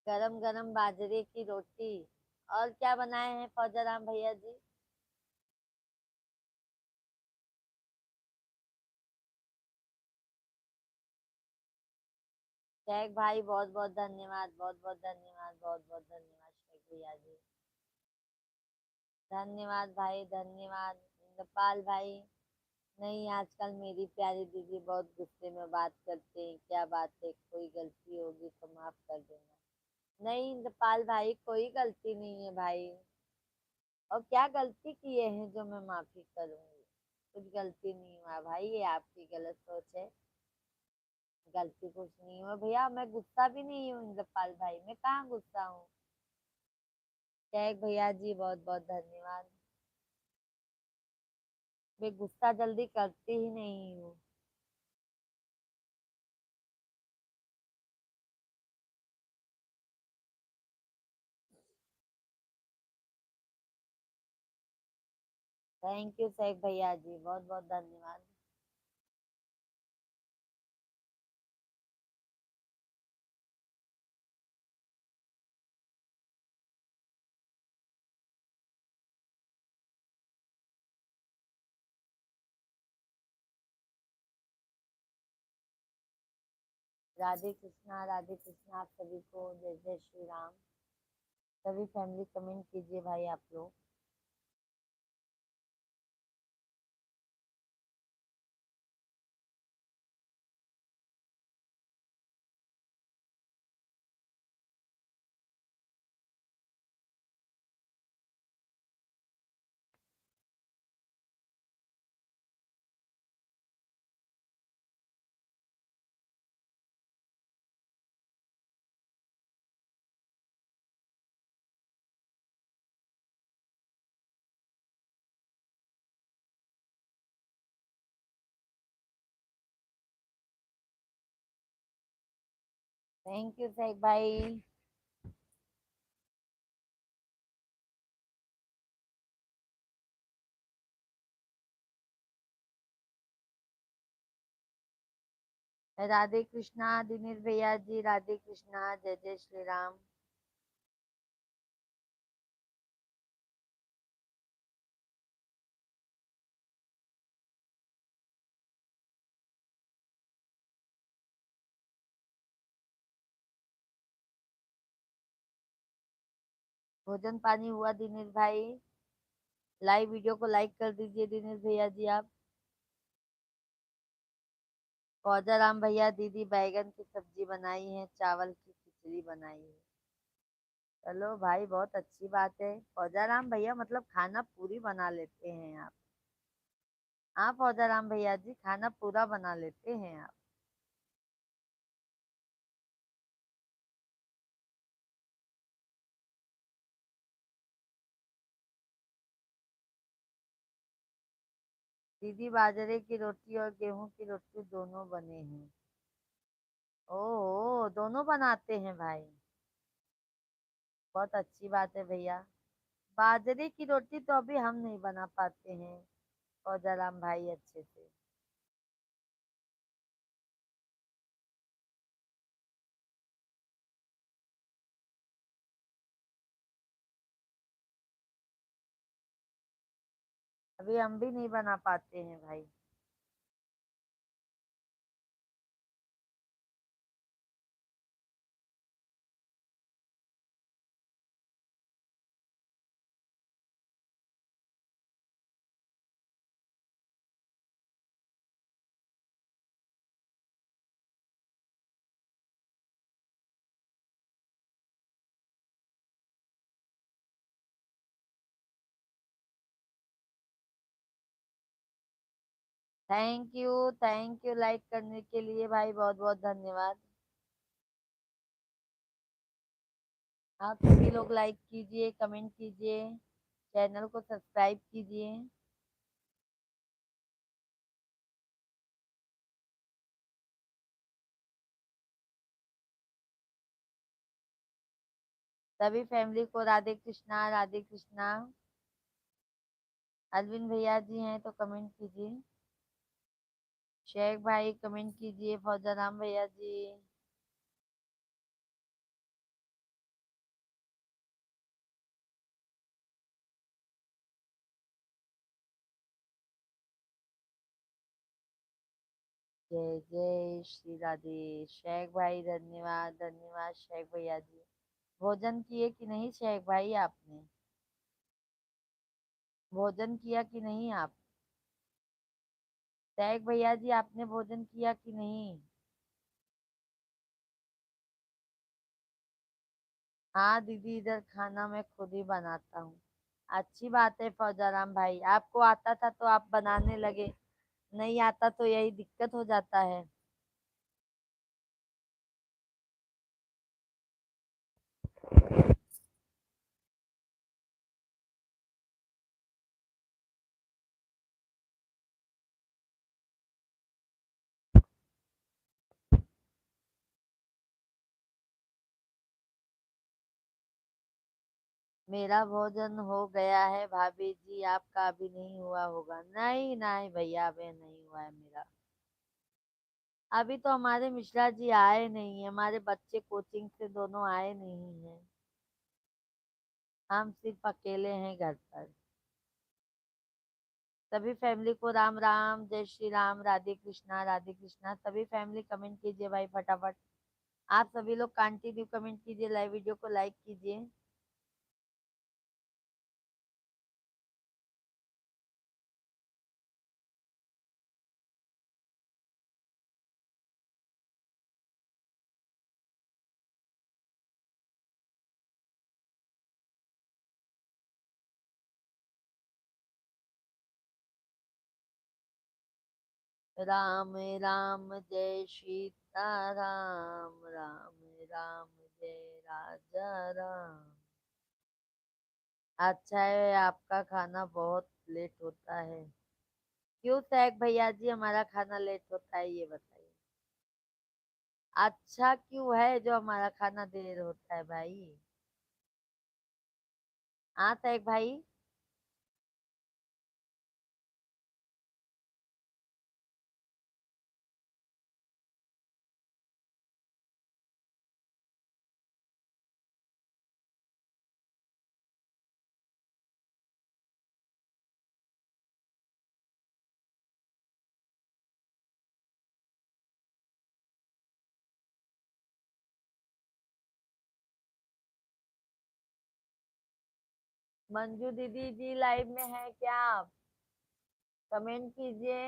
गरम गरम बाजरे की रोटी। और क्या बनाए हैं फौजा राम भैया जी? शेख भाई बहुत बहुत धन्यवाद, बहुत बहुत धन्यवाद, बहुत बहुत धन्यवाद शेख भैया जी। धन्यवाद भाई, धन्यवाद। इंद्रपाल भाई, नहीं आजकल मेरी प्यारी दीदी बहुत गुस्से में बात करते हैं, क्या बात है? कोई गलती होगी तो माफ कर देना। नहीं इंद्रपाल भाई, कोई गलती नहीं है भाई। और क्या गलती किए हैं जो मैं माफी करूंगी? कुछ गलती नहीं हुआ भाई, ये आपकी गलत सोच है। गलती कुछ नहीं हुआ भैया, मैं गुस्सा भी नहीं हूँ इंद्रपाल भाई, मैं कहाँ गुस्सा हूँ। शेख भैया जी बहुत बहुत धन्यवाद। मैं गुस्सा जल्दी करती ही नहीं हूँ। थैंक यू शेख भैया जी, बहुत बहुत धन्यवाद। राधे कृष्णा आप सभी को, जय जय श्री राम। सभी फैमिली कमेंट कीजिए भाई आप लोग। थैंक यू शेख भाई। राधे कृष्णा दिनेश भैया जी, राधे कृष्णा, जय जय श्री राम। भोजन पानी हुआ दिनेश भाई? लाइव वीडियो को लाइक कर दीजिए दिनेश भैया जी आप। फौजा राम भैया, दीदी बैगन की सब्जी बनाई है, चावल की खिचड़ी बनाई है। चलो भाई, बहुत अच्छी बात है। फौजा राम भैया मतलब खाना पूरी बना लेते हैं आप। हाँ फौजा राम भैया जी, खाना पूरा बना लेते हैं आप। दीदी बाजरे की रोटी और गेहूं की रोटी दोनों बने हैं। ओह, दोनों बनाते हैं भाई। बहुत अच्छी बात है भैया। बाजरे की रोटी तो अभी हम नहीं बना पाते हैं फौजा राम भाई अच्छे से। अभी हम भी नहीं बना पाते हैं भाई। थैंक यू लाइक करने के लिए भाई, बहुत बहुत धन्यवाद। आप सभी लोग लाइक कीजिए, कमेंट कीजिए, चैनल को सब्सक्राइब कीजिए। सभी फैमिली को राधे कृष्णा, राधे कृष्णा। अरविंद भैया जी हैं तो कमेंट कीजिए। शेख भाई कमेंट कीजिए, फौजाराम भैया जी। जय जय श्री राधे। शेख भाई धन्यवाद, धन्यवाद शेख भैया जी। भोजन किए कि नहीं शेख भाई आपने? भोजन किया कि नहीं आप? शेख भैया जी आपने भोजन किया कि नहीं? हाँ दीदी, इधर खाना मैं खुद ही बनाता हूँ। अच्छी बात है फौजाराम भाई, आपको आता था तो आप बनाने लगे, नहीं आता तो यही दिक्कत हो जाता है। मेरा भोजन हो गया है भाभी जी, आपका अभी नहीं हुआ होगा? नहीं नहीं भैया, अभी नहीं हुआ है मेरा। अभी तो हमारे मिश्रा जी आए नहीं है, हमारे बच्चे कोचिंग से दोनों आए नहीं हैं। हम सिर्फ अकेले हैं घर पर। सभी फैमिली को राम राम, जय श्री राम, राधे कृष्णा, राधे कृष्णा। सभी फैमिली कमेंट कीजिए भाई फटाफट। आप सभी लोग कंटिन्यू कमेंट कीजिए, लाइव वीडियो को लाइक कीजिए। राम राम जय सीता राम, राम राम जय राजा राम। अच्छा है, आपका खाना बहुत लेट होता है। क्यों सैक भैया जी हमारा खाना लेट होता है, ये बताइए। अच्छा क्यों है जो हमारा खाना देर होता है भाई? हाँ सैक भाई। मंजू दीदी जी लाइव में है क्या आप? कमेंट कीजिए।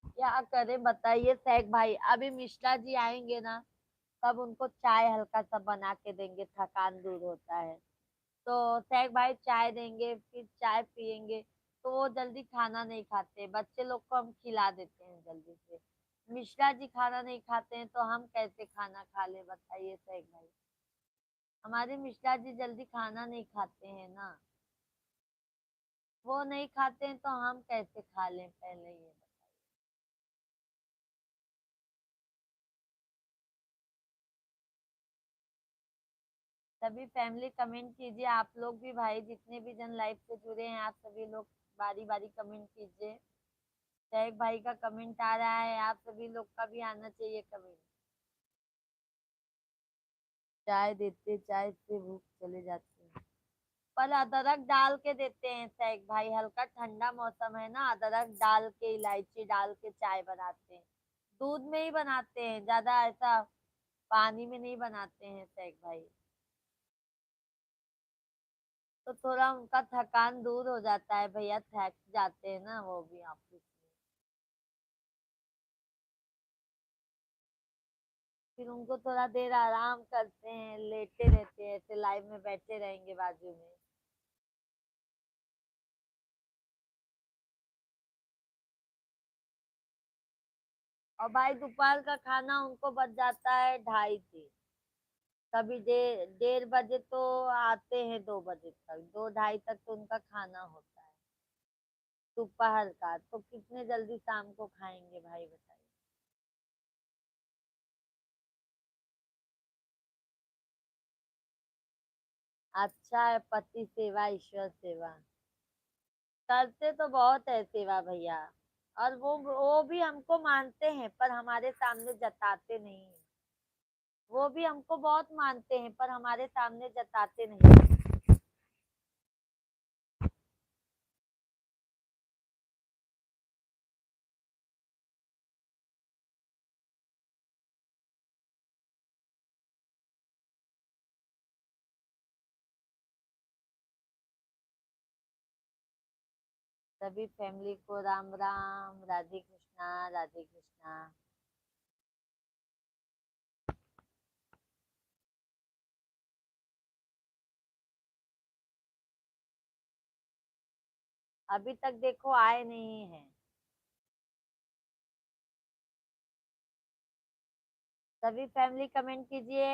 क्या करे बताइए सैक भाई, अभी मिश्रा जी आएंगे ना, तब उनको चाय हल्का सा बना के देंगे, थकान दूर होता है। तो सैक भाई चाय देंगे, फिर चाय पियेंगे, तो वो जल्दी खाना नहीं खाते। बच्चे लोग को हम खिला देते हैं जल्दी से। मिश्रा जी खाना नहीं खाते हैं तो हम कैसे खाना खा ले बताइए सैक भाई। हमारे मिश्रा जी जल्दी खाना नहीं खाते हैं ना, वो नहीं खाते हैं तो हम कैसे खा लें, पहले ये सभी फैमिली कमेंट कीजिए। आप लोग भी भाई, जितने भी जन लाइव से जुड़े हैं, आप सभी लोग बारी बारी कमेंट कीजिए। शेख भाई का कमेंट आ रहा है, आप सभी लोग का भी आना चाहिए कमेंट। चाय देते, चाय से भूख चले जाती है। पर अदरक डाल के देते हैं सैक भाई, हल्का ठंडा मौसम है ना, अदरक डाल के इलायची डाल के चाय बनाते हैं। दूध में ही बनाते हैं, ज्यादा ऐसा पानी में नहीं बनाते हैं सैक भाई। तो थोड़ा उनका थकान दूर हो जाता है भैया, थक जाते हैं ना वो भी ऑफिस में। फिर उनको थोड़ा देर आराम करते हैं, लेटे रहते हैं, ऐसे लाइव में बैठे रहेंगे बाजू में। और भाई दोपहर का खाना उनको बच जाता है 2:30-3। कभी 1:30 बजे तो आते हैं, 2 बजे तक, 2-2:30 तक तो उनका खाना होता है दोपहर का। तो कितने जल्दी शाम को खाएंगे भाई बताइए। अच्छा है, पति सेवा ईश्वर सेवा। करते तो बहुत है सेवा भैया। और वो भी हमको मानते हैं पर हमारे सामने जताते नहीं हैं। वो भी हमको बहुत मानते हैं पर हमारे सामने जताते नहीं। सभी फैमिली को राम राम, राधे कृष्णा, राधे कृष्णा। अभी तक देखो आए नहीं है। सभी फैमिली कमेंट कीजिए।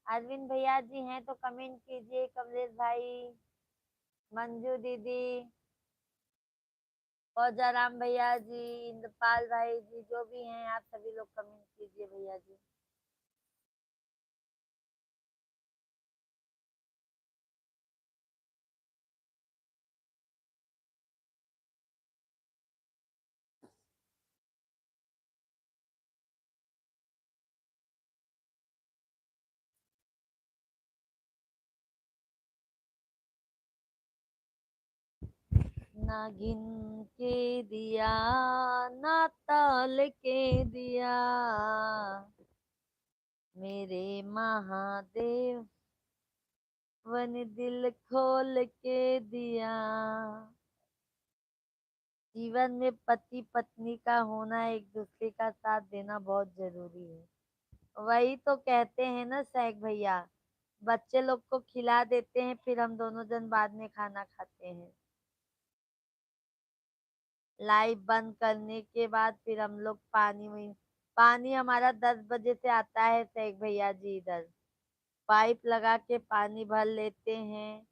अरविंद भैया जी हैं तो कमेंट कीजिए, कमलेश भाई, मंजू दीदी, फौजाराम भैया जी, इंद्रपाल भाई जी, जो भी हैं आप सभी लोग कमेंट कीजिए भैया जी। ना गिन के दिया, ना ताल के दिया, मेरे महादेव वन दिल खोल के दिया। जीवन में पति पत्नी का होना, एक दूसरे का साथ देना बहुत जरूरी है। वही तो कहते हैं ना सैक भैया, बच्चे लोग को खिला देते हैं फिर हम दोनों जन बाद में खाना खाते हैं। लाइट बंद करने के बाद फिर हम लोग पानी में, पानी हमारा 10 बजे से आता है सैक भैया जी, इधर पाइप लगा के पानी भर लेते हैं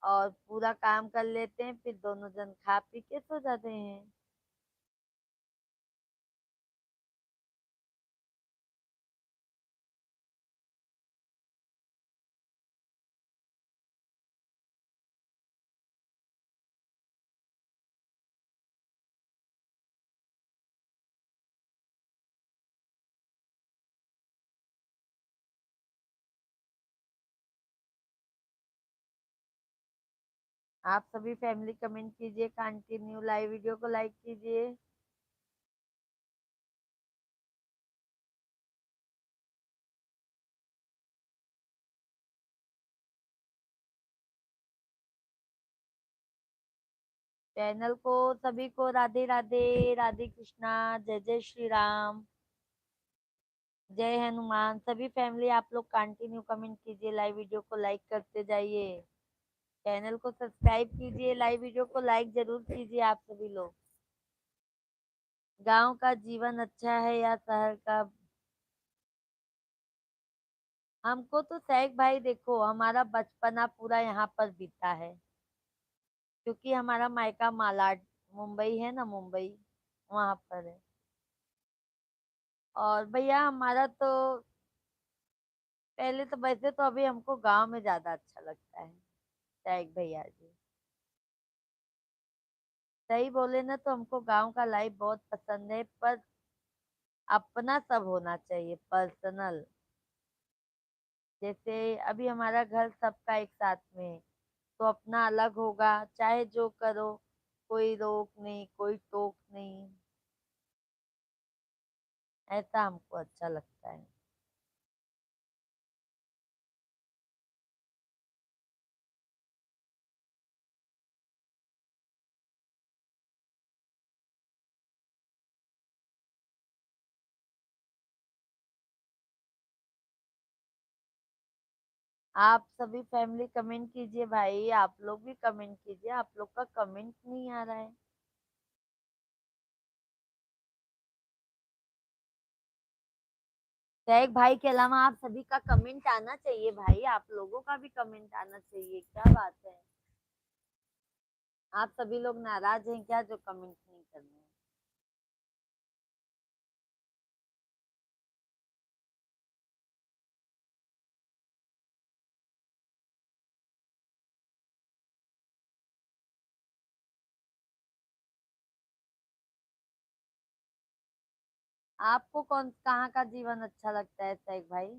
और पूरा काम कर लेते हैं, फिर दोनों जन खा पी के सो जाते हैं। आप सभी फैमिली कमेंट कीजिए, कंटिन्यू लाइव वीडियो को लाइक कीजिए। चैनल को सभी को राधे राधे, राधे कृष्णा, जय जय श्री राम, जय हनुमान। सभी फैमिली आप लोग कंटिन्यू कमेंट कीजिए, लाइव वीडियो को लाइक करते जाइए, चैनल को सब्सक्राइब कीजिए, लाइव वीडियो को लाइक जरूर कीजिए आप सभी लोग। गांव का जीवन अच्छा है या शहर का? हमको तो सैक भाई देखो, हमारा बचपना पूरा यहाँ पर बीता है, क्योंकि हमारा मायका मालाड मुंबई है ना, मुंबई वहां पर है। और भैया हमारा तो पहले तो, वैसे तो अभी हमको गांव में ज्यादा अच्छा लगता है सैक भैया जी। सही बोले ना, तो हमको गांव का लाइफ बहुत पसंद है, पर अपना सब होना चाहिए, पर्सनल। जैसे अभी हमारा घर सबका एक साथ में है, तो अपना अलग होगा, चाहे जो करो, कोई रोक नहीं, कोई टोक नहीं। ऐसा हमको अच्छा लगता है। आप सभी फैमिली कमेंट कीजिए भाई, आप लोग भी कमेंट कीजिए, आप लोग का कमेंट नहीं आ रहा है। टैग भाई के अलावा आप सभी का कमेंट आना चाहिए भाई, आप लोगों का भी कमेंट आना चाहिए, क्या बात है। आप सभी लोग नाराज हैं क्या जो कमेंट नहीं कर रहे हैं? आपको कौन कहाँ का जीवन अच्छा लगता है टैग भाई?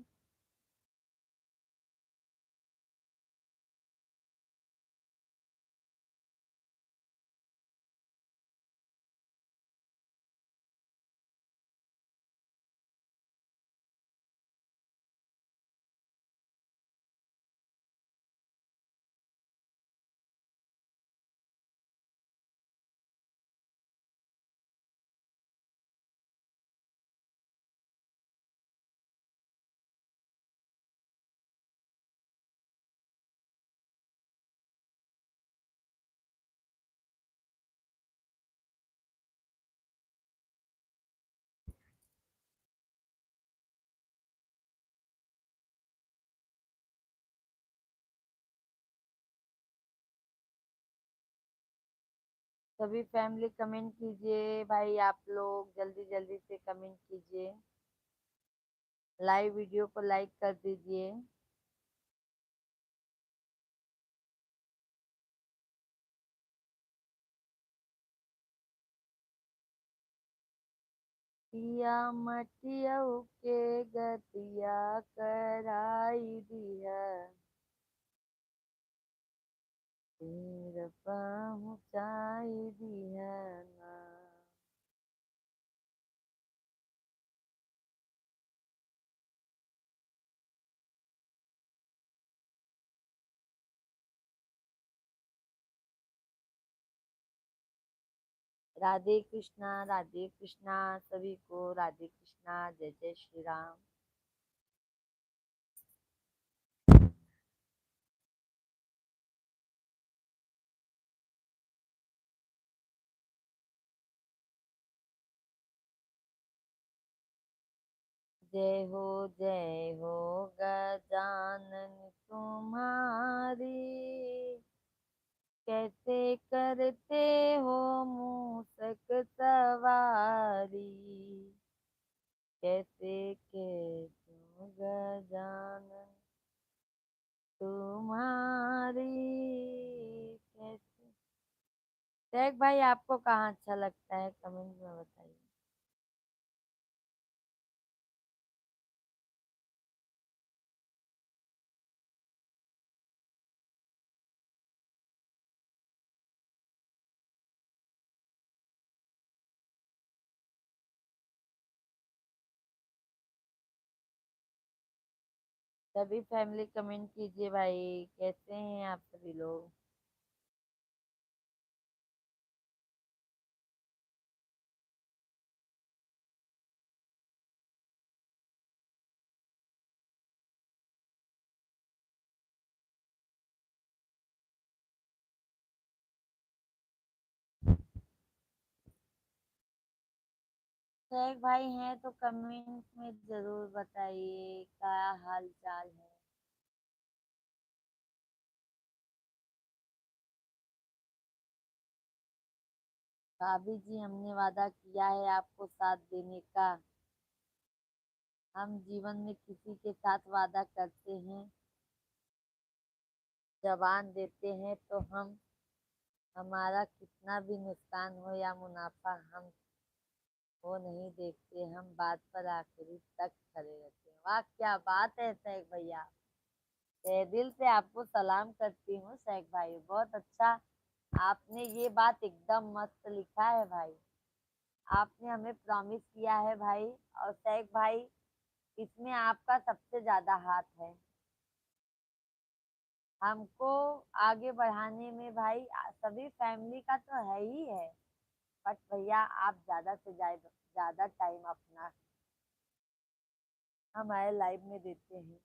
सभी फैमिली कमेंट कीजिए भाई, आप लोग जल्दी जल्दी से कमेंट कीजिए, लाइव वीडियो को लाइक कर दीजिए। पिया मटियऊ के गतिया कराई दिया, तीर पहुँचाई दिया ना। राधे कृष्णा, राधे कृष्णा, सभी को राधे कृष्णा, जय जय श्री राम। जय हो गजानन तुम्हारी, कैसे करते हो मूसक सवारी, कैसे के तुम गजानन तुम्हारी कैसे। शेख भाई आपको कहाँ अच्छा लगता है, कमेंट में बताइए। सभी फैमिली कमेंट कीजिए भाई, कैसे हैं आप सभी लोग? शेख भाई हैं तो कमेंट में जरूर बताइए क्या हाल चाल है। भाभी जी हमने वादा किया है आपको साथ देने का। हम जीवन में किसी के साथ वादा करते हैं, जबान देते हैं, तो हम हमारा कितना भी नुकसान हो या मुनाफा हम वो नहीं देखते, हम बात पर आखिरी तक खड़े रहते हैं। वाह क्या बात है शेख भैया। तहे दिल से आपको सलाम करती हूँ शेख भाई। बहुत अच्छा, आपने ये बात एकदम मस्त लिखा है भाई। आपने हमें प्रॉमिस किया है भाई। और शेख भाई, इसमें आपका सबसे ज्यादा हाथ है हमको आगे बढ़ाने में भाई। सभी फैमिली का तो है ही है, बट भैया आप ज्यादा से ज्यादा ज्यादा टाइम अपना हमारे लाइफ में देते हैं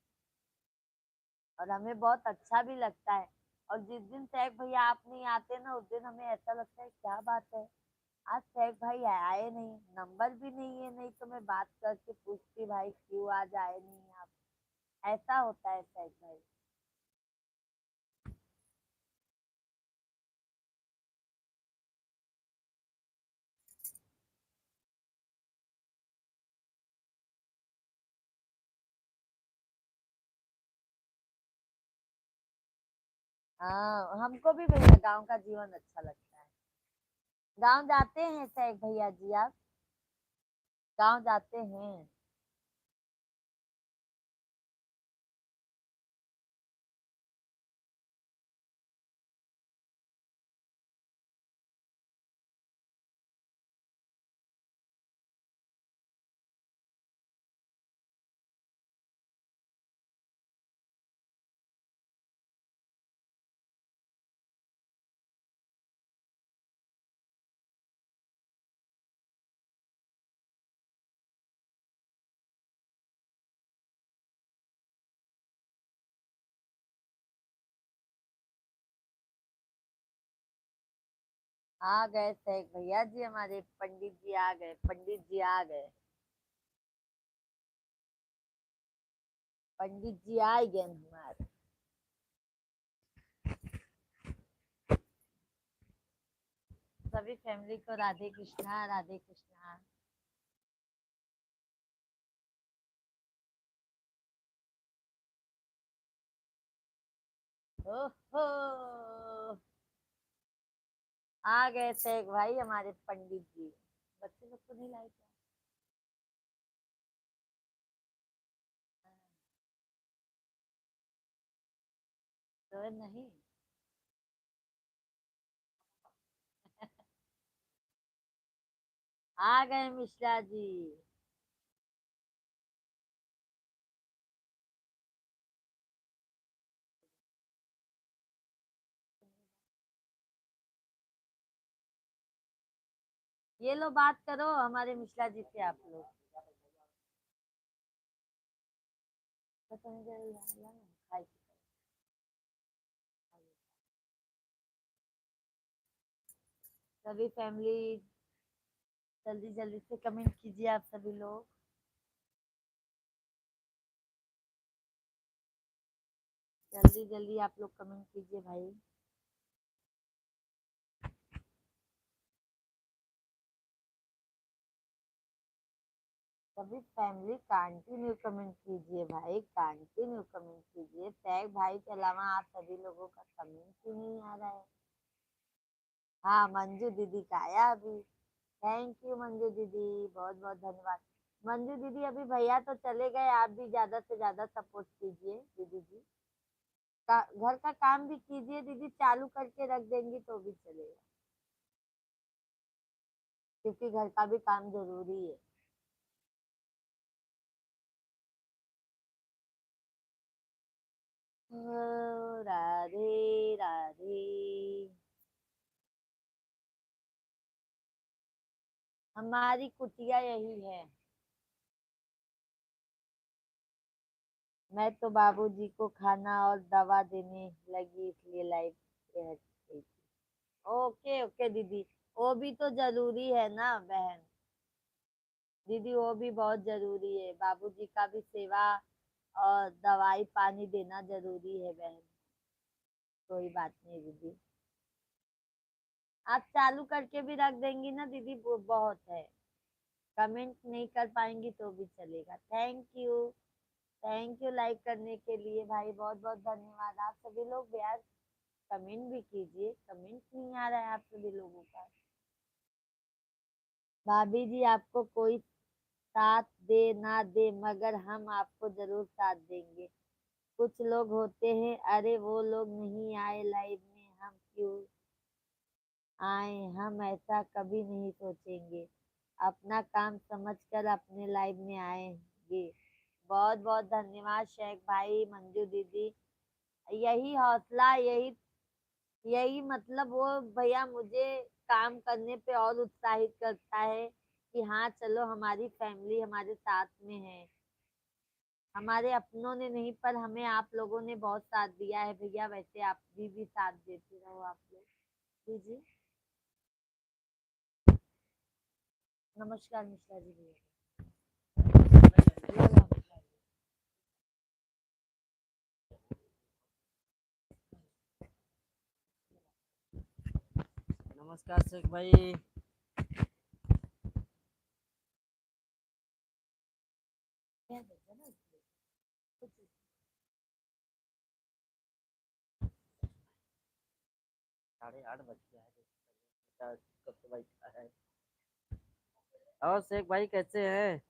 और हमें बहुत अच्छा भी लगता है। और जिस दिन शेख भैया आप नहीं आते ना, उस दिन हमें ऐसा लगता है क्या बात है, आज शेख भाई आए नहीं, नंबर भी नहीं है, नहीं तो मैं बात करके पूछती भाई क्यों आज आए नहीं आप। ऐसा होता है शेख भाई। हाँ, हमको भी भैया गांव का जीवन अच्छा लगता है। गांव जाते हैं शेख भैया जी आप? गांव जाते हैं? आ गए शेख भैया जी, हमारे पंडित जी आ गए, पंडित जी आ गए, पंडित जी आ गए हमारे। सभी फैमिली को राधे कृष्णा, राधे कृष्णा। ओहो, आ गए शेख भाई हमारे पंडित जी। बच्चे लोग को नहीं लाए क्या? तो नहीं। आ गए मिश्रा जी। ये लो बात करो हमारे मिश्रा जी से आप लोग। पता नहीं क्या ला- ला ना, खाई की सभी फैमिली जल्दी जल्दी से कमेंट कीजिए आप सभी लोग। जल्दी जल्दी आप लोग कमेंट कीजिए भाई। सभी फैमिली कंटिन्यू कमेंट कीजिए भाई, कंटिन्यू कमेंट कीजिए। टैग भाई के अलावा आप सभी लोगों का कमेंट ही नहीं आ रहा है। हाँ, मंजू दीदी का आया अभी। थैंक यू मंजू दीदी, बहुत बहुत धन्यवाद। मंजू दीदी अभी भैया तो चले गए, आप भी ज्यादा से ज्यादा सपोर्ट कीजिए दीदी जी। घर का काम भी कीजिए दीदी, चालू करके रख देंगी तो भी चलेगा, क्योंकि घर का भी काम जरूरी है। ओ, राधे राधे। हमारी कुटिया यही है। मैं तो बाबूजी को खाना और दवा देने लगी, इसलिए लाइफ पे हट गई थी। ओके ओके दीदी, वो भी तो जरूरी है ना बहन। दीदी वो भी बहुत जरूरी है, बाबूजी का भी सेवा और दवाई पानी देना जरूरी है बहन। कोई बात नहीं दीदी, आप चालू करके भी रख देंगी ना दीदी, वो बहुत है। कमेंट नहीं कर पाएंगी तो भी चलेगा। Thank you, thank you like करने के लिए भाई, बहुत बहुत धन्यवाद। आप सभी लोग यार कमेंट भी कीजिए, कमेंट नहीं आ रहा है आप सभी लोगों का। भाभी जी आपको कोई साथ दे ना दे, मगर हम आपको जरूर साथ देंगे। कुछ लोग होते हैं, अरे वो लोग नहीं आए लाइव में, हम क्यों आए, हम ऐसा कभी नहीं सोचेंगे। अपना काम समझकर अपने लाइव में आएंगे। बहुत बहुत धन्यवाद शेख भाई, मंजू दीदी। यही हौसला, यही यही मतलब वो भैया मुझे काम करने पे और उत्साहित करता है कि हाँ चलो हमारी फैमिली हमारे साथ में है। हमारे अपनों ने नहीं पर हमें आप लोगों ने बहुत साथ दिया है भैया, वैसे आप भी साथ देते रहो आप लोग। जी जी, नमस्कार मिश्रा जी भैया। लो, लो। नमस्कार शेख भाई। कह देते ना इसलिए। कुछ- 8:30 बज गया है। कब से बैठा है। और शेख भाई कैसे हैं?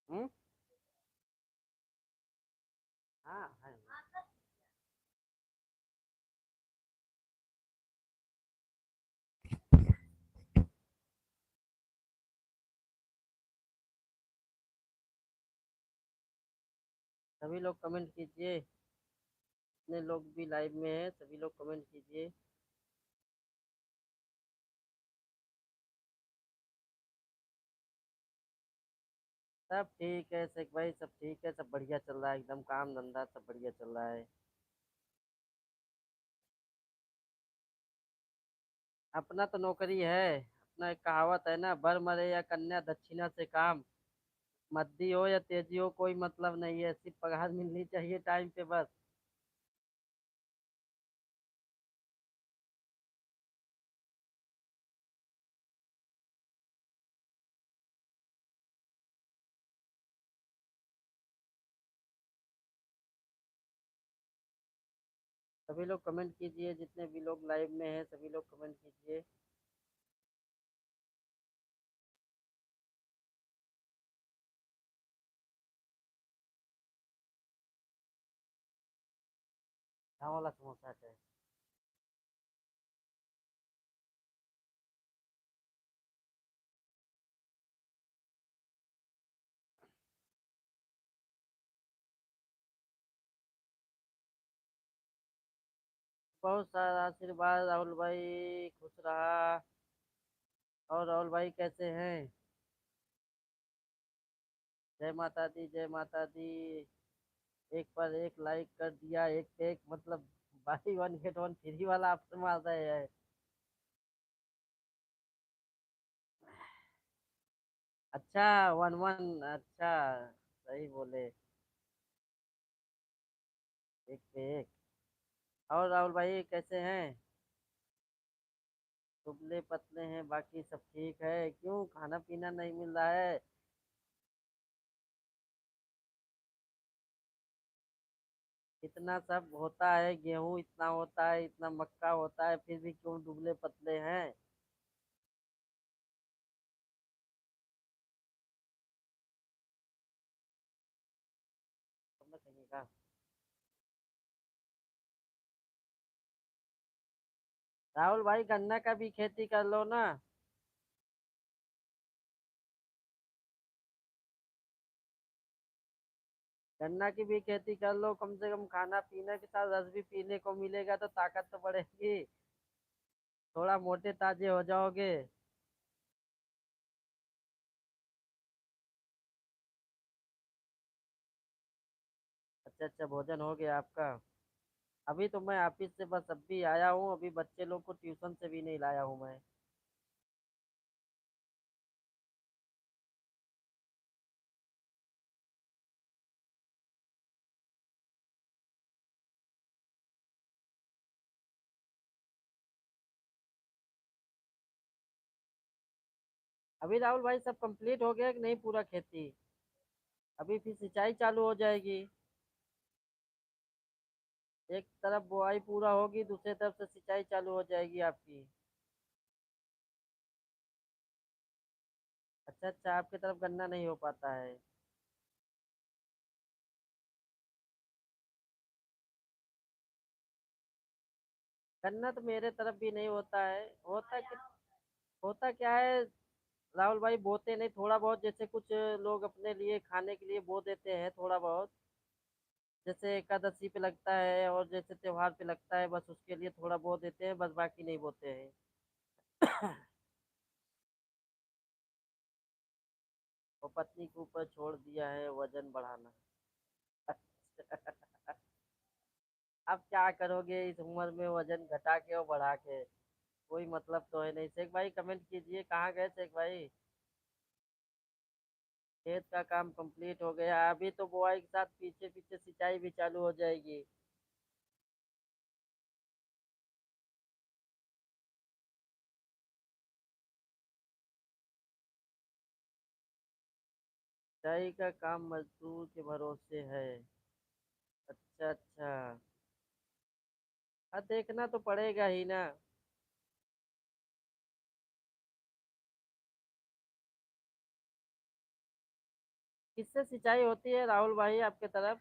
हम्म। हाँ है। सभी लोग कमेंट कीजिए, जितने लोग भी लाइव में हैं सभी लोग कमेंट कीजिए। सब ठीक है शेख भाई, सब ठीक है, सब बढ़िया चल रहा है, एकदम काम धंधा सब बढ़िया चल रहा है। अपना तो नौकरी है। अपना एक कहावत है ना, बर मरे या कन्या दक्षिणा से काम। मद्दी हो या तेजी हो कोई मतलब नहीं है, सिर्फ पगार मिलनी चाहिए टाइम पे बस। सभी लोग कमेंट कीजिए, जितने भी लोग लाइव में हैं सभी लोग कमेंट कीजिए। हाँ वाला समोसा है। बहुत सारा आशीर्वाद राहुल भाई, खुश रहा। और राहुल भाई कैसे हैं? जय माता दी, जय माता दी। एक पर एक लाइक कर दिया, एक पे एक मतलब by one get one free वाला ऑप्शन मार रहे हैं। अच्छा, वन वन, अच्छा सही बोले। एक पे एक। और राहुल भाई कैसे हैं? दुबले पतले हैं, बाकी सब ठीक है, क्यों खाना पीना नहीं मिल रहा है? इतना सब होता है, गेहूं इतना होता है, इतना मक्का होता है, फिर भी क्यों दुबले पतले हैं? समझ लगेगा। राहुल भाई गन्ना का भी खेती कर लो ना। गन्ना की भी खेती कर लो, कम से कम खाना पीने के साथ रस भी पीने को मिलेगा तो ताकत तो बढ़ेगी। थोड़ा मोटे ताजे हो जाओगे। अच्छा अच्छा, भोजन हो गया आपका? अभी तो मैं ऑफिस से बस अभी आया हूँ, अभी बच्चे लोग को ट्यूशन से भी नहीं लाया हूँ मैं। अभी राहुल भाई सब कंप्लीट हो गया कि नहीं पूरा खेती? अभी फिर सिंचाई चालू हो जाएगी। एक तरफ बुआई पूरा होगी, दूसरी तरफ से सिंचाई चालू हो जाएगी आपकी। अच्छा अच्छा, आपकी तरफ गन्ना नहीं हो पाता है। गन्ना तो मेरे तरफ भी नहीं होता है। होता क्या है राहुल भाई, बोते नहीं, थोड़ा बहुत जैसे कुछ लोग अपने लिए खाने के लिए बो देते हैं थोड़ा बहुत, जैसे एकादशी पे लगता है और जैसे त्योहार पे लगता है, बस उसके लिए थोड़ा बो देते हैं, बस बाकी नहीं बोते हैं। और पत्नी के ऊपर छोड़ दिया है वजन बढ़ाना। अब क्या करोगे इस उम्र में, वजन घटा के और बढ़ा के, कोई मतलब तो है नहीं। शेख भाई कमेंट कीजिए, कहाँ गए शेख भाई? खेत का काम कंप्लीट हो गया, अभी तो बुआई के साथ पीछे पीछे सिंचाई भी चालू हो जाएगी। सिंचाई का काम मजदूर के भरोसे है। अच्छा अच्छा। हाँ देखना तो पड़ेगा ही ना। किससे सिंचाई होती है राहुल भाई आपके तरफ?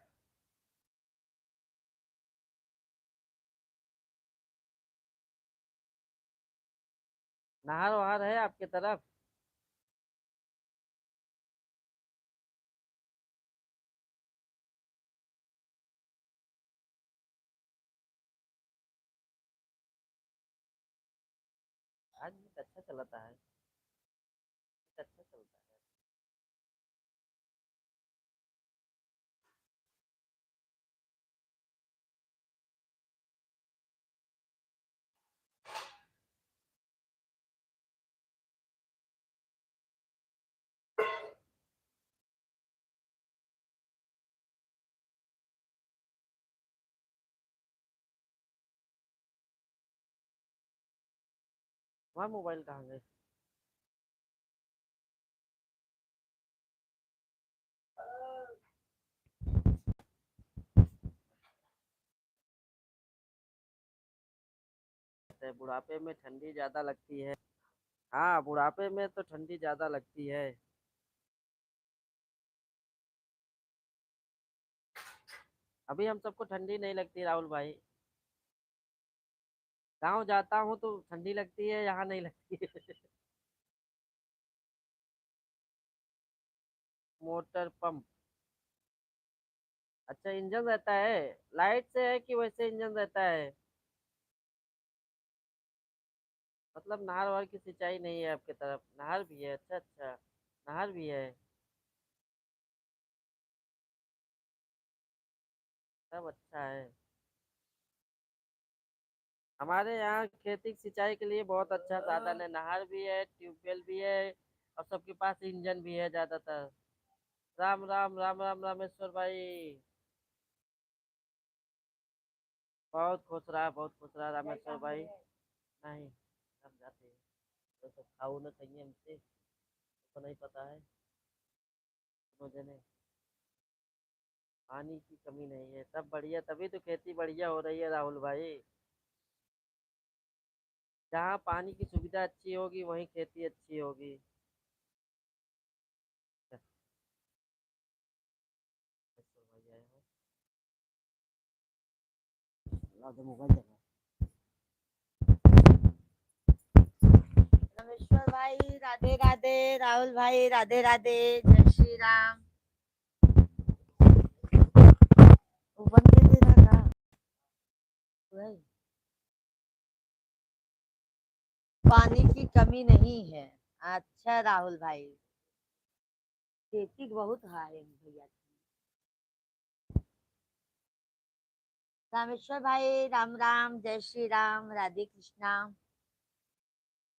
नहर वहर है आपके तरफ? आज भी अच्छा चलता है। अच्छा चलता है। वहाँ मोबाइल कहाँ गए? बुढ़ापे में ठंडी ज्यादा लगती है। हाँ बुढ़ापे में तो ठंडी ज्यादा लगती है। अभी हम सबको ठंडी नहीं लगती राहुल भाई। गाँव जाता हूँ तो ठंडी लगती है, यहाँ नहीं लगती है। Motor pump. अच्छा इंजन रहता है। लाइट से है कि वैसे इंजन रहता है? मतलब नहर वहर की सिंचाई नहीं है आपके तरफ? नहर भी है, अच्छा अच्छा। नहर भी है। सब अच्छा है। हमारे यहाँ खेती की सिंचाई के लिए बहुत अच्छा साधन है, नहर भी है, ट्यूबवेल भी है, और सबके पास इंजन भी है ज्यादातर। राम राम राम राम रामेश्वर भाई। बहुत खुश रहा, बहुत खुश रहा रामेश्वर भाई। नहीं सब जाते हैं, तो सब खाऊ न चाहिए हमसे, तो नहीं पता है मुझे। नहीं, पानी की कमी नहीं है, सब बढ़िया, तभी तो खेती बढ़िया हो रही है राहुल भाई। जहाँ पानी की सुविधा अच्छी होगी वहीं खेती अच्छी होगी। रामेश्वर भाई आए हो, ला दो मोबाइल जमा। रमेश्वर भाई राधे राधे, राहुल भाई राधे राधे, जय श्री राम। ओपन कर दे रहा का भाई? पानी की कमी नहीं है। अच्छा राहुल भाई, खेती बहुत हाय भैया। रामेश्वर भाई राम राम, जय श्री राम, राधे कृष्णा।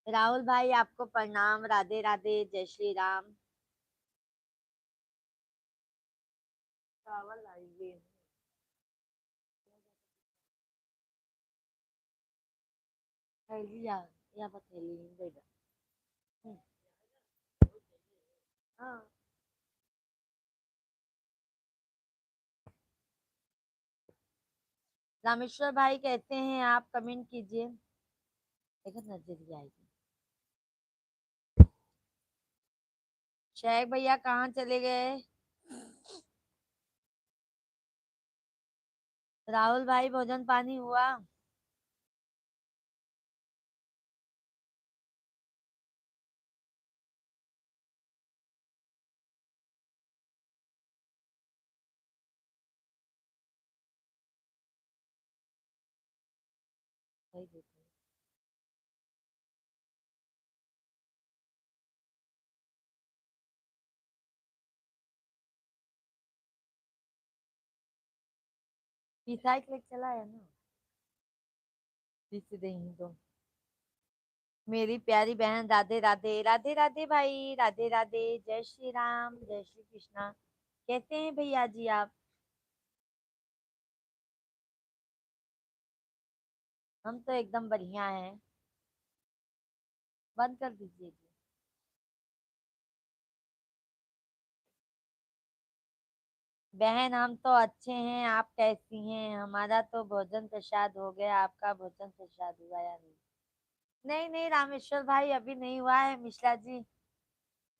राहुल भाई आपको प्रणाम, राधे राधे, जय श्री राम। चावल लाइए, थैली या पर थैली नहीं देगा। हम्म, हाँ। रामेश्वर भाई कहते हैं आप कमेंट कीजिए, देखो नजरिया आएगी। शेख भैया कहाँ चले गए? राहुल भाई भोजन पानी हुआ? वही देते हैं। पिसाई के लिए चला है ना, पीछे दही दो। मेरी प्यारी बहन, राधे राधे, राधे राधे भाई, राधे राधे, जय श्री राम, जय श्री कृष्णा। कैसे हैं भैया जी आप? हम तो एकदम बढ़िया हैं। बंद कर दीजिए जी। बहन हम तो अच्छे हैं, आप कैसी हैं? हमारा तो भोजन प्रसाद हो गया, आपका भोजन प्रसाद हुआ या नहीं? नहीं नहीं रामेश्वर भाई, अभी नहीं हुआ है। मिश्रा जी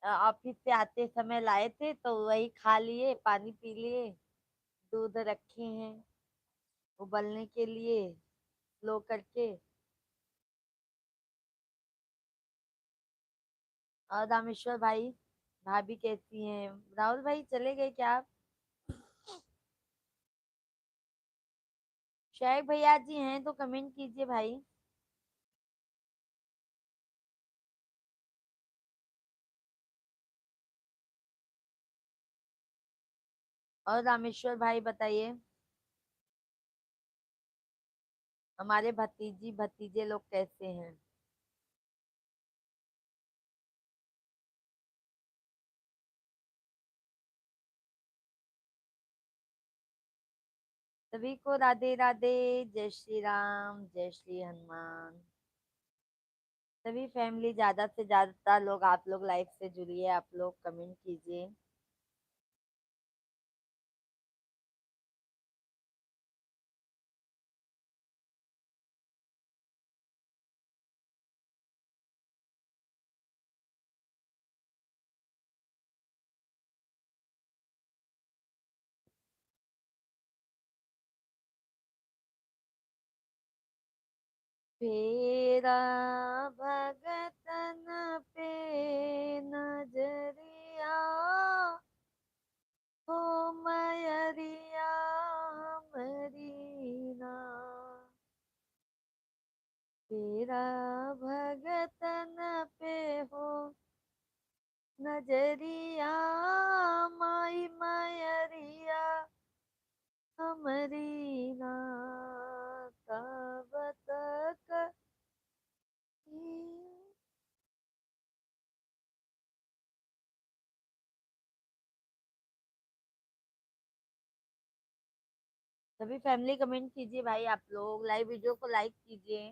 ऑफिस से आते समय लाए थे तो वही खा लिए, पानी पी लिए। दूध रखे हैं उबलने के लिए, लो करके। और रामेश्वर भाई, भाभी कैसी हैं? राहुल भाई चले गए क्या आप? शायद भैया जी हैं तो कमेंट कीजिए भाई। और रामेश्वर भाई बताइए, हमारे भतीजी भतीजे लोग कैसे हैं? सभी को राधे राधे, जय श्री राम, जय श्री हनुमान। सभी फैमिली, ज्यादा से ज्यादा लोग, आप लोग लाइव से जुड़िए, आप लोग कमेंट कीजिए। फेरा भगतन पे नजरिया, हो मयरिया मरीना। तेरा भगतन पे हो नजरिया, माई मयरिया हमारी ना, तब तक सभी फैमिली कमेंट कीजिए भाई, आप लोग लाइव वीडियो को लाइक कीजिए।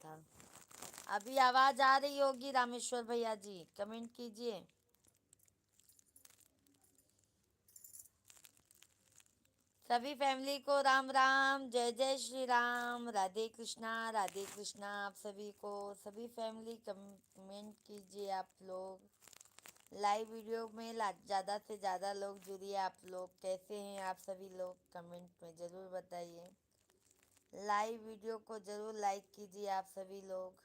था। अभी आवाज आ रही होगी रामेश्वर भैया जी, कमेंट कीजिए। सभी फैमिली को राम राम, जय जय श्री राम, राधे कृष्णा आप सभी को। सभी फैमिली कमेंट कीजिए आप लोग। लाइव वीडियो में ज़्यादा से ज़्यादा लोग जुड़िए। आप लोग कैसे हैं आप सभी लोग, कमेंट में ज़रूर बताइए। लाइव वीडियो को ज़रूर लाइक कीजिए आप सभी लोग।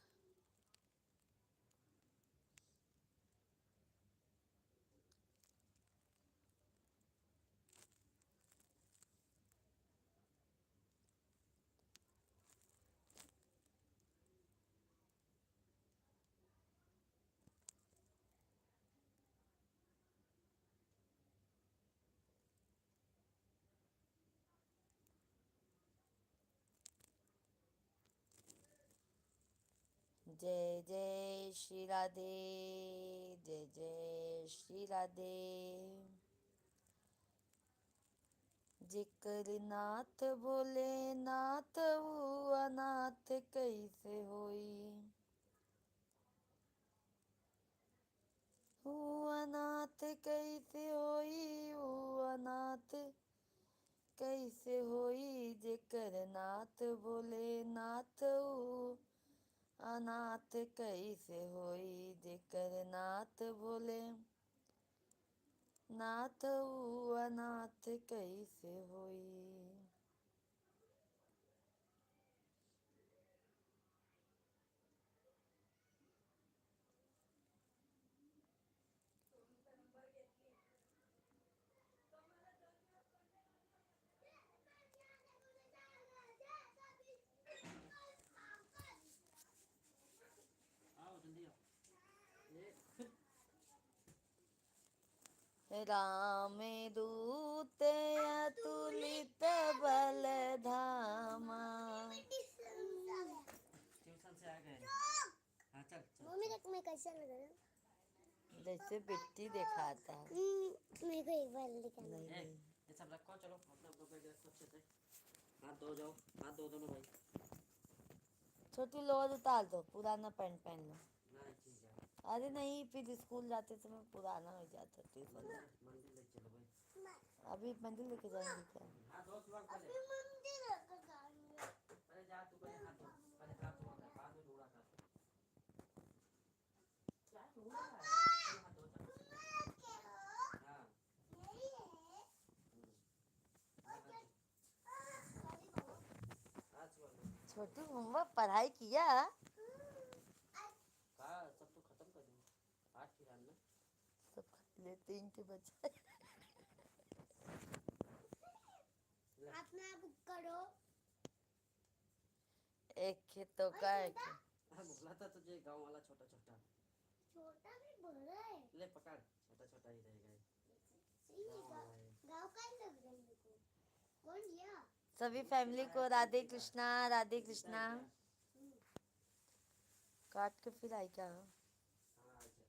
जय जय श्री राधे, जय जय श्री राधे। जिकर नाथ बोले नाथ, वो अनाथ कैसे होई। वो अनाथ कैसे होई, वो अनाथ कैसे होई। जिकर नाथ बोले नाथ, वो अनाथ कैसे होई। जिकर नाथ बोले नाथ, वो अनाथ कैसे होई। राम दूत अतुलित बल धामा। ट्यूशन से आ गए। हाँ चल चल। मम्मी देख मैं कैसा लग रहा हूँ। जैसे बिट्टी दिखाता है। मेरे को एक बार दिखाना। नहीं नहीं, ये सब रखो, चलो अपना अपना बैग रखो अच्छे से। हाथ धो जाओ, हाथ धो दोनों भाई। छोटी लोअर उतार दो, पुराना पैंट पहन लो। ना ठीक है। अरे नहीं, फिर स्कूल जाते समय पुराना हो जाता ट्यूशन। मंदिर ले चलो भाई। अभी मंदिर लेके जाएंगे क्या? हाथ धो सुबह पहले। अभी मंदिर लेकर जाएंगे। पहले जा तू, पहले हाथ धो, पहले हाथ धो, बाद में ढूंढा कर। क्या ढूंढ रहा है? पहले हाथ धो जा। हाँ। हाथ सुबह में। छोटू होमवर्क पढ़ाई किया? कहा सब तो खत्म कर दूँ। आठ की डालना। सब खा ले, 3 के बच्चे। अपना बुक करो। एक खेत तो का एक खेत। हाँ बोला था तुझे गांव वाला छोटा छोटा। छोटा भी बड़ा है। ले पकड़, छोटा छोटा ही रहेगा ये। सही है, गाँव का ही लग रहा है मेरे को। कौन दिया? सभी फैमिली को राधे कृष्णा, राधे कृष्णा। काट के फिर आई क्या हो? हाँ अच्छा।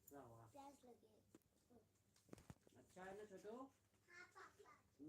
क्या हुआ? प्यास लगी है। अच्छा है ना छोटू?